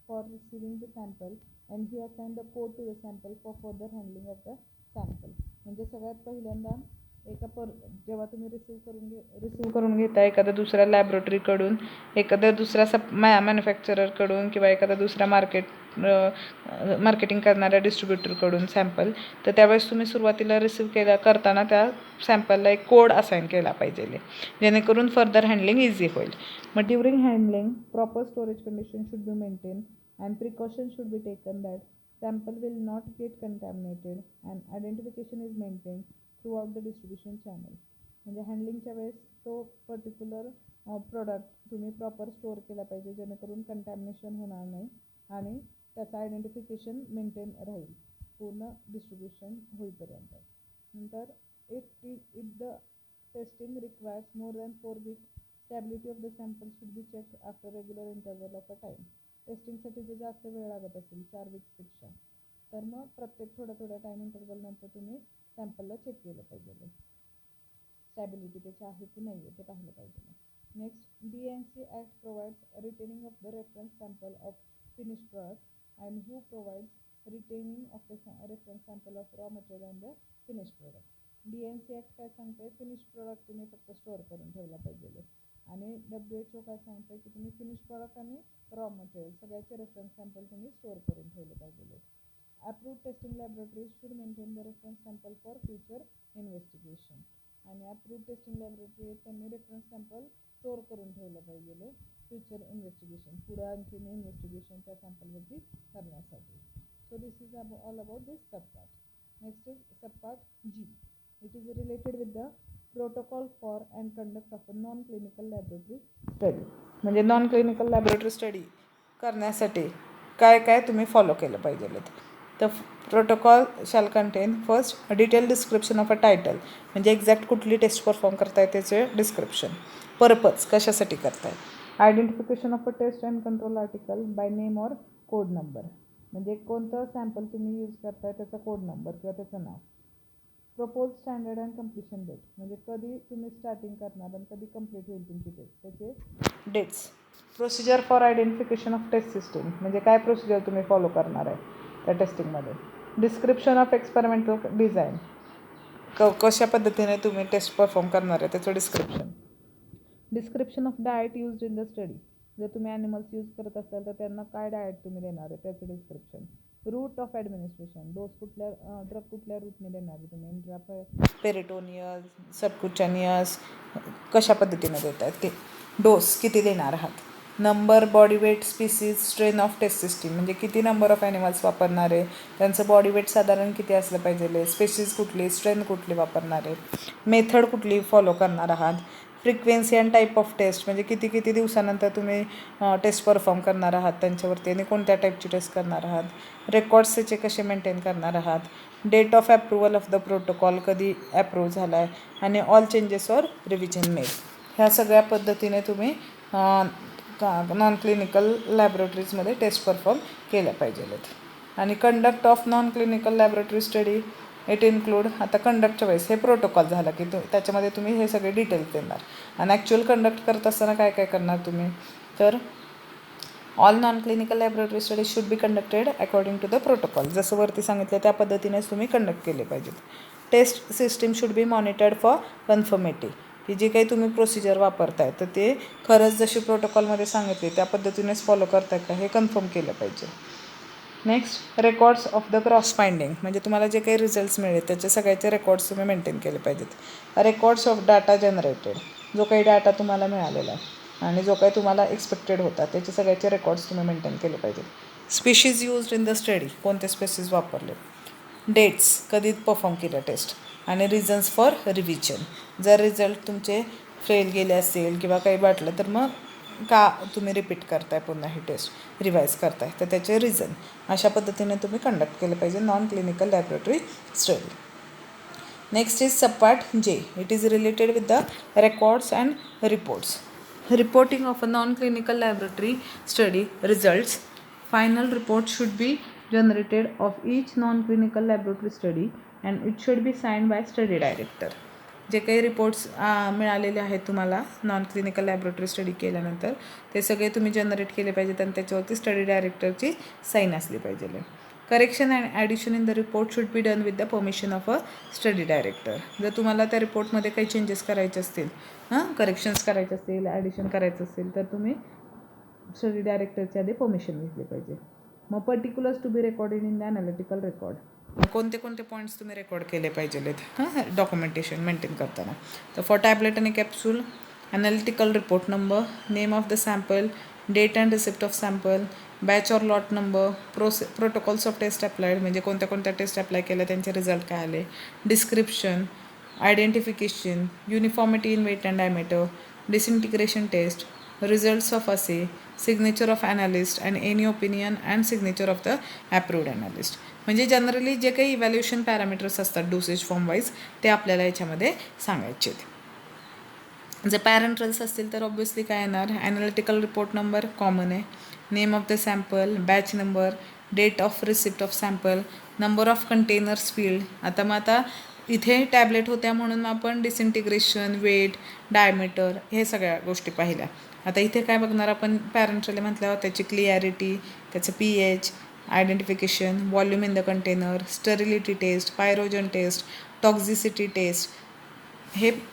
for receiving the sample and he assign the code to the sample for further handling of the sample. म्हणजे सगळ्यात पहिल्यांदा जेव्हा तुम्ही रिसिव्ह करून घेता एखाद्या दुसऱ्या लॅबोरेटरीकडून, एखाद्या दुसऱ्या मॅन्युफॅक्चररकडून किंवा एखाद्या दुसऱ्या मार्केटिंग करणाऱ्या डिस्ट्रीब्युटरकडून सॅम्पल, तर त्यावेळेस तुम्ही सुरुवातीला रिसिव्ह करताना त्या सॅम्पलला एक कोड असाइन केला पाहिजे जेणेकरून फर्दर हँडलिंग इझी होईल. मग during handling proper storage condition should be maintain and precaution should be taken that sample will not get contaminated and identification is maintained throughout the distribution channel. म्हणजे हँडलिंगच्या वेळेस तो particular product तुम्ही proper store केला पाहिजे जेणेकरून contamination होणार नाही आणि त्याचं आयडेंटिफिकेशन मेंटेन राहील पूर्ण डिस्ट्रीब्युशन होईपर्यंत. नंतर if the testing requires more than 4 weeks, stability of the sample should be check after regular interval of a time. टेस्टिंगसाठी जर जास्त वेळ लागत असेल 4 weeksपेक्षा तर मग प्रत्येक थोड्या टाईम इंटरवलनंतर तुम्ही सॅम्पलला चेक केलं पाहिजे. स्टॅबिलिटी त्याची आहे की नाही आहे ते पाहिलं पाहिजे. Next, DNC act provides retaining of the reference sample of finish product and who provides retaining of the reference sample of raw material and the finish product. DNC act काय सांगते, फिनिश प्रोडक्ट तुम्ही फक्त store करून ठेवला पाहिजे आणि WHO काय सांगते की तुम्ही फिनिश प्रोडक्ट आणि रॉ मटेरियल सगळ्याचे रेफरन्स सॅम्पल तुम्ही स्टोअर करून ठेवले पाहिजे. Approved testing laboratories should maintain the reference sample for future investigation. आणि अप्रूव्ड टेस्टिंग लॅबोरेटरी त्यांनी रेफरन्स सॅम्पल स्टोअर करून ठेवलं पाहिजे फ्युचर इन्व्हेस्टिगेशन, पुढे आणखीन इन्व्हेस्टिगेशन त्या सॅम्पलवरती करण्यासाठी. So this is all about this subpart. Next is subpart G. It is related with the protocol for and conduct of a non clinical laboratory study. म्हणजे non clinical laboratory study करण्यासाठी काय तुम्ही follow केलं पाहिजे. तर protocol shall contain first detail description of a title म्हणजे exact कुठली test perform करताय त्याचे डिस्क्रिप्शन, पर्पज कशासाठी करताय, identification of a test and control article by name और कोड नंबर म्हणजे कोणतं सॅम्पल तुम्ही यूज करताय त्याचा कोड नंबर किंवा त्याचं नाव, propose standard and completion date म्हणजे कधी तुम्ही स्टार्टिंग करणार आणि कधी कंप्लीट होईल तुमची टेस्ट त्याचे dates, procedure for identification of test system म्हणजे काय प्रोसिजर तुम्ही फॉलो करणार आहे त्या टेस्टिंगमध्ये, डिस्क्रिप्शन ऑफ एक्सपेरिमेंटल डिझाईन कशा पद्धतीने तुम्ही टेस्ट परफॉर्म करणार आहे त्याचं description of diet use in the study. जर तुम्ही ॲनिमल्स यूज करत असाल तर त्यांना काय डाएट तुम्ही देणार आहे त्याचं description. Route of administration, dose कुठल्या ड्रग कुठल्या रूटने देणार आहे तुम्ही, पेरिटोनियस, सबक्युटानियस, कशा पद्धतीने देत आहेत ते, डोस किती देणार आहात, number, body weight, species, strain of test system म्हणजे किती नंबर ऑफ ॲनिमल्स वापरणार आहे, त्यांचं बॉडी वेट साधारण किती असलं पाहिजे, स्पेसीज कुठली, स्ट्रेन कुठली वापरणार आहे, मेथड कुठली फॉलो करणार आहात, frequency and type of test म्हणजे किती किती दिवसानंतर तुम्ही टेस्ट परफॉर्म करणार आहात त्यांच्यावरती आणि कोणत्या टाईपची टेस्ट करणार आहात, रेकॉर्ड्स त्याचे कसे मेंटेन करणार आहात, date of approval of the protocol कधी अप्रूव्ह झाला आहे आणि all changes or revision made. ह्या सगळ्या पद्धतीने तुम्ही नॉन क्लिनिकल लॅबोरेटरीजमध्ये टेस्ट परफॉर्म केल्या पाहिजेत. आणि conduct of non clinical laboratory study it include, आता कंडक्टच्या वेळेस हे प्रोटोकॉल झाला की त्याच्यामध्ये तुम्ही हे सगळे डिटेल्स देणार आणि ॲक्च्युअल कंडक्ट करत असताना काय काय करणार तुम्ही, तर all non clinical laboratory study should be conducted according to the protocol. जसं वरती सांगितलं त्या पद्धतीनेच तुम्ही कंडक्ट केले पाहिजेत. Test system should be monitored for conformity, की जे काही तुम्ही प्रोसिजर वापरताय तर ते खरंच जशी प्रोटोकॉलमध्ये सांगितले त्या पद्धतीनेच फॉलो करताय का हे कन्फर्म केलं पाहिजे. Next, records of the cross finding म्हणजे तुम्हाला जे काही रिझल्ट्स मिळेल त्याचे सगळ्याचे रेकॉर्ड्स तुम्ही मेंटेन केले पाहिजेत. रेकॉर्ड्स ऑफ डाटा जनरेटेड, जो काही डाटा तुम्हाला मिळालेला आहे आणि जो काही तुम्हाला एक्सपेक्टेड होता त्याचे सगळ्याचे रेकॉर्ड्स तुम्ही मेंटेन केले पाहिजेत. Species used in the study, कोणते स्पेसीज वापरले, डेट्स कधी परफॉर्म केल्या टेस्ट आणि रिझन्स फॉर रिव्हिजन. जर रिझल्ट तुमचे फेल गेले असेल किंवा काही वाटलं तर मग का तुम्ही रिपीट करताय पुन्हा ही टेस्ट रिवाईज करताय तर त्याचे रिझन. अशा पद्धतीने तुम्ही कंडक्ट केलं पाहिजे non clinical laboratory study. Next is subpart J. It is related with the records and reports. Reporting of a non clinical laboratory study results. Final report should be generated of each non clinical laboratory study and it should be sign by study director. जे काही reports मिळालेले आहेत तुम्हाला non clinical laboratory study केल्यानंतर ते सगळे तुम्ही generate केले पाहिजेत आणि त्याच्यावरती स्टडी डायरेक्टरची साईन असली पाहिजे. Correction and addition in the report should be done with the permission of a study director. जर तुम्हाला त्या रिपोर्टमध्ये काही चेंजेस करायचे असतील, करेक्शन्स करायचे असतील, ॲडिशन करायचं असेल तर तुम्ही स्टडी डायरेक्टरच्या आधी परमिशन घेतली पाहिजे. मग particulars to be recorded in the analytical record. कोणते कोणते पॉईंट्स तुम्ही रेकॉर्ड केले पाहिजेत डॉक्युमेंटेशन मेंटेन करताना. तर फॉर टॅबलेट आणि capsule, analytical report number, name of the sample, date and receipt of sample, batch or lot number, protocols of test applied म्हणजे कोणत्या कोणत्या टेस्ट अप्लाय केल्या त्यांचे रिझल्ट काय आले, description, identification, uniformity in weight and diameter, disintegration test, results of assay, signature of analyst and any opinion and signature of the approved analyst. म्हणजे generally जे काही इव्हॅल्युएशन पॅरामीटर्स असतात डोसेज फॉर्म वाईज ते आपल्याला याच्यामध्ये सांगायचे आहेत. जर पॅरेंट्रल्स असतील तर ऑब्व्हियसली काय येणार, ॲनालिटिकल रिपोर्ट नंबर कॉमन आहे, name of the sample, batch number, date of receipt of sample, number of containers filled. आता इथे टॅबलेट होत्या म्हणून आपण डिसइंटिग्रेशन, वेट, डायमीटर हे सगळ्या गोष्टी पाहिल्या. आता इथे काय बघणार आपण पॅरेंट्रल म्हटल्यावर त्याची क्लिअरिटी, त्याचं pH, identification, volume in the container, sterility test, pyrogen test, toxicity test,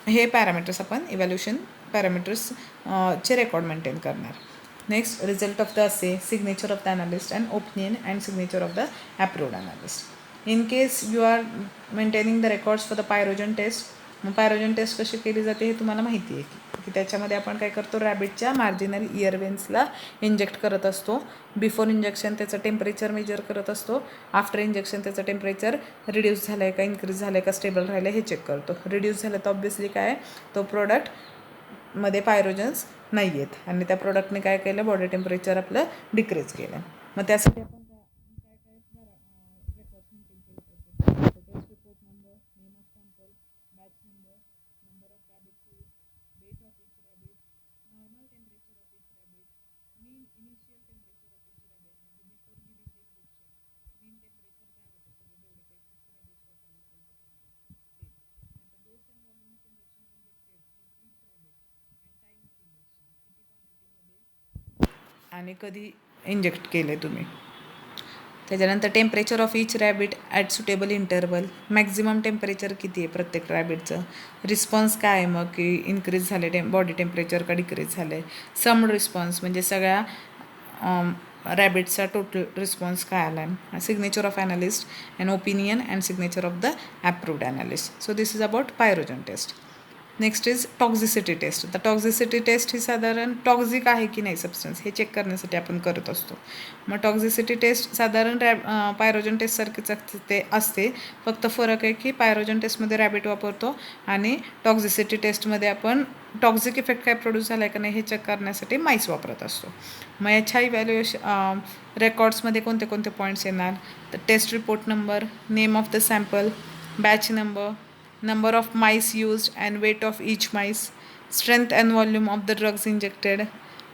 हे पॅरामीटर्स आपण इव्हॅल्युएशन पॅरामीटर्स चे रेकॉर्ड मेंटेन करणार. Next, result of the assay, signature of the analyst and opinion and signature of the approved analyst. In case you are maintaining the records for the pyrogen test. मग pyrogen test कशी केली जाते हे तुम्हाला माहिती आहे की त्याच्यामध्ये आपण काय करतो, रॅबिटच्या मार्जिनल इयर वेन्सला इंजेक्ट करत असतो. बिफोर इंजेक्शन त्याचं टेम्परेचर मेजर करत असतो, आफ्टर इंजेक्शन त्याचं टेम्परेचर रिड्यूस झालं आहे का, इन्क्रीज झालं आहे का, स्टेबल राहिलं आहे हे चेक करतो. रिड्यूस झालं तर ऑब्व्हियसली काय तो प्रोडक्टमध्ये पायरोजन्स नाही आहेत आणि त्या प्रोडक्टने काय केलं, बॉडी टेम्परेचर आपलं डिक्रीज केलं. मग त्यासाठी आपण test report number, name of sample, batch number, number of rabbit seed, date of each rabbit, normal temperature of each rabbit, mean initial temperature of each rabbit म्हणजे before giving the injection mean temperature काय होतं सगळे जेवढे काही rabbit's वापरले असेल ते. नंतर dose and volume of injection injected in each rabbit and time of injection, किती क्वांटिटीमध्ये आणि कधी इंजेक्ट केले तुम्ही. त्याच्यानंतर temperature of each rabbit at suitable interval, maximum temperature किती आहे प्रत्येक रॅबिटचं, रिस्पॉन्स काय आहे मग की इन्क्रीज झाले बॉडी टेम्परेचर का डिक्रीज झालं आहे, सम रिस्पॉन्स म्हणजे सगळ्या रॅबिटचा टोटल रिस्पॉन्स काय आला आहे, signature of analyst and opinion and signature of the approved analyst. So this is about pyrogen test. Next is toxicity test. तर टॉक्झिसिटी टेस्ट ही साधारण टॉक्झिक आहे की नाही सबस्टन्स हे चेक करण्यासाठी आपण करत असतो. मग टॉक्झिसिटी टेस्ट साधारण पायरोजन टेस्टसारखीच ते असते, फक्त फरक आहे की पायरोजन टेस्टमध्ये रॅबिट वापरतो आणि टॉक्झिसिटी टेस्टमध्ये आपण टॉक्झिक इफेक्ट काय प्रोड्यूस झाला आहे का नाही हे चेक करण्यासाठी माईस वापरत असतो. मग याच्या इव्हॅल्युएशन रेकॉर्ड्समध्ये कोणते कोणते पॉईंट्स येणार, तर test report number, name of the sample, batch number of mice used and weight of each mice, strength and volume of the drugs injected,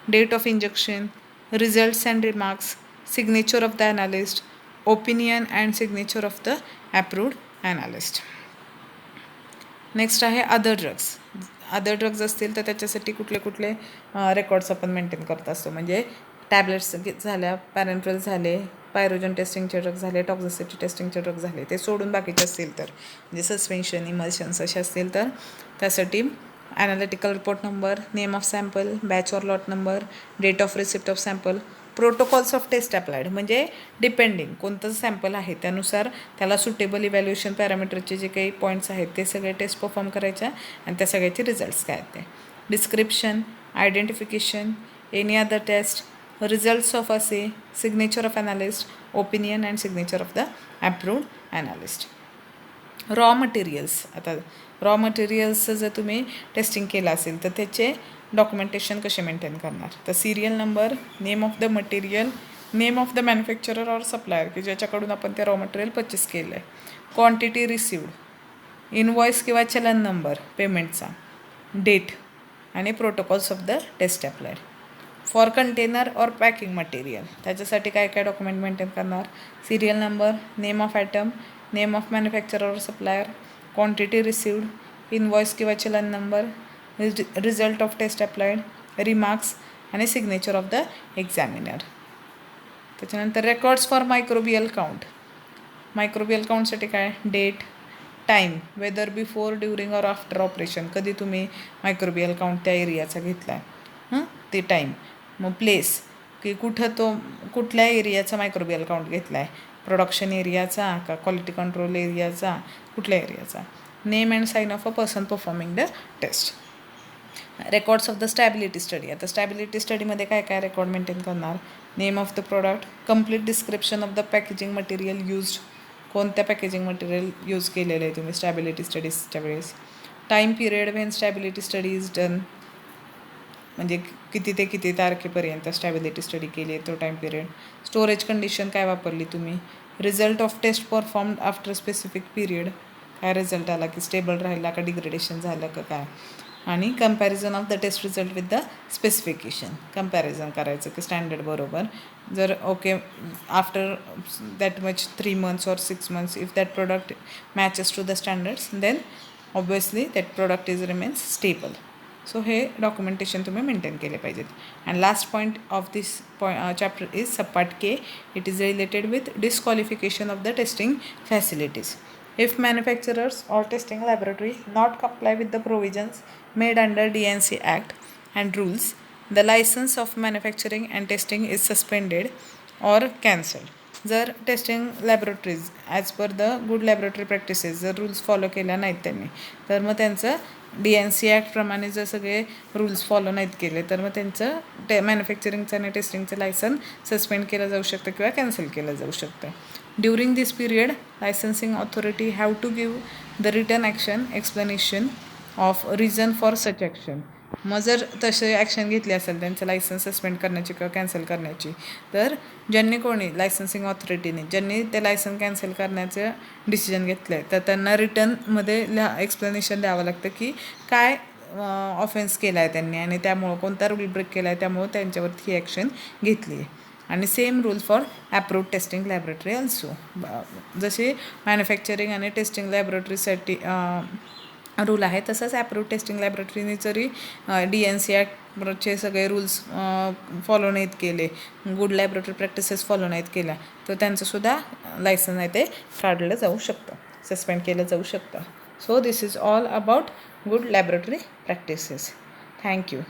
date of injection, results and remarks, signature of the analyst, opinion and signature of the approved analyst. Next आहे other drugs. Other drugs असतील तर त्याच्यासाठी कुठले कुठले records आपण maintain करत असतो, म्हणजे टॅबलेट्स झाल्या, पॅरेंट्रल झाले, पायरोजन टेस्टिंगचे ड्रग झाले, टॉक्झिसिटी टेस्टिंगचे ड्रग झाले, ते सोडून बाकीचे असतील तर म्हणजे सस्पेन्शन, इमल्शन्स असे असतील तर त्यासाठी analytical report number, name of sample, batch or lot number, date of receipt of sample, protocols of test applied म्हणजे डिपेंडिंग कोणतं सॅम्पल आहे त्यानुसार त्याला सुटेबल इव्हॅल्युएशन पॅरामीटरचे जे काही पॉईंट्स आहेत ते सगळे टेस्ट परफॉर्म करायच्या आणि त्या सगळ्याचे रिझल्ट्स काय आहेत ते. Description, identification, any other test, results of assay, signature of analyst, opinion and signature of the approved analyst. Raw materials. आता रॉ मटेरियल्सचं जर तुम्ही टेस्टिंग केलं असेल तर त्याचे डॉक्युमेंटेशन कसे मेंटेन करणार, तर serial number, name of the material, name of the manufacturer or supplier की ज्याच्याकडून आपण ते रॉ मटेरियल परचेस केलं आहे, क्वांटिटी रिसिव्ड, इनवॉइस किंवा चलन नंबर पेमेंटचा, डेट आणि protocols of the test applied. For container or packing material त्याच्यासाठी काय काय डॉक्युमेंट मेंटेन करणार, serial number, name of item, name of manufacturer or supplier, quantity received, invoice किंवा चलन number, result of test applied, remarks आणि signature of the examiner. त्याच्यानंतर records for microbial count. Microbial काउंटसाठी काय, date, time, whether before, during or after operation, कधी तुम्ही microbial count त्या एरियाचा घेतला आहे ते टाईम. मग प्लेस की कुठल्या एरियाचा मायक्रोबियल काउंट घेतला आहे, प्रोडक्शन एरियाचा का क्वालिटी कंट्रोल एरियाचा, कुठल्या एरियाचा. Name and sign of a person performing the test. Records of the stability study. आता स्टॅबिलिटी स्टडीमध्ये काय काय रेकॉर्ड मेंटेन करणार, name of the product, complete description of the packaging material used, कोणत्या पॅकेजिंग मटेरियल यूज केलेलं आहे तुम्ही stability स्टडीजच्या वेळेस, time period when stability study is done म्हणजे किती ते किती तारखेपर्यंत स्टॅबिलिटी स्टडी केली आहे तो टाईम पिरियड, स्टोरेज कंडिशन काय वापरली तुम्ही, result of test performed after specific period, काय रिझल्ट आला की स्टेबल राहिला का डिग्रेडेशन झालं का काय, आणि comparison of the test result with the specification, comparison करायचं की स्टँडर्ड बरोबर, जर okay after that much 3 months or 6 months if that product matches to the standards then obviously that product is remains stable. So हे documentation तुम्ही maintain केले पाहिजेत. And last point of this chapter is subpart K. It is related with disqualification of the testing facilities. If manufacturers or testing laboratory not comply with the provisions made under DNC Act and rules, the license of manufacturing and testing is suspended or cancelled. जर testing laboratories as per the good laboratory practices जर rules follow केल्या नाहीत त्यांनी, तर मग त्यांचं DNC ॲक्टप्रमाणे जर सगळे रूल्स फॉलो नाहीत केले तर मग त्यांचं मॅन्युफॅक्चरिंगचं आणि टेस्टिंगचं लायसन सस्पेंड केलं जाऊ शकतं किंवा कॅन्सल केलं जाऊ शकतं. During this period, licensing authority have to give the written action explanation of reason for such action. मग जर तसे ॲक्शन घेतली असेल त्यांचं लायसन्स सस्पेंड करण्याची किंवा कॅन्सल करण्याची, तर ज्यांनी कोणी लायसन्सिंग ऑथॉरिटीने ज्यांनी ते लायसन कॅन्सल करण्याचं डिसिजन घेतलं आहे तर त्यांना रिटर्नमध्ये एक्सप्लेनेशन द्यावं लागतं की काय ऑफेन्स केला आहे त्यांनी आणि त्यामुळं कोणता रूल ब्रेक केला आहे त्यामुळं त्यांच्यावरती ही ॲक्शन घेतली आहे. आणि same rule for approved testing laboratory also. जसे मॅन्युफॅक्चरिंग आणि टेस्टिंग लॅबोरेटरीसाठी रूल आहे तसंच ॲप्रूव्ड टेस्टिंग लॅबोरेटरीने जरी DNC ॲक्ट चे सगळे रूल्स फॉलो नाहीत केले, गुड लॅबोरेटरी प्रॅक्टिसेस फॉलो नाहीत केल्या, तर त्यांचंसुद्धा लायसन्स आहे ते काढलं जाऊ शकतं, सस्पेंड केलं जाऊ शकतं. So this is all about good laboratory practices. Thank you.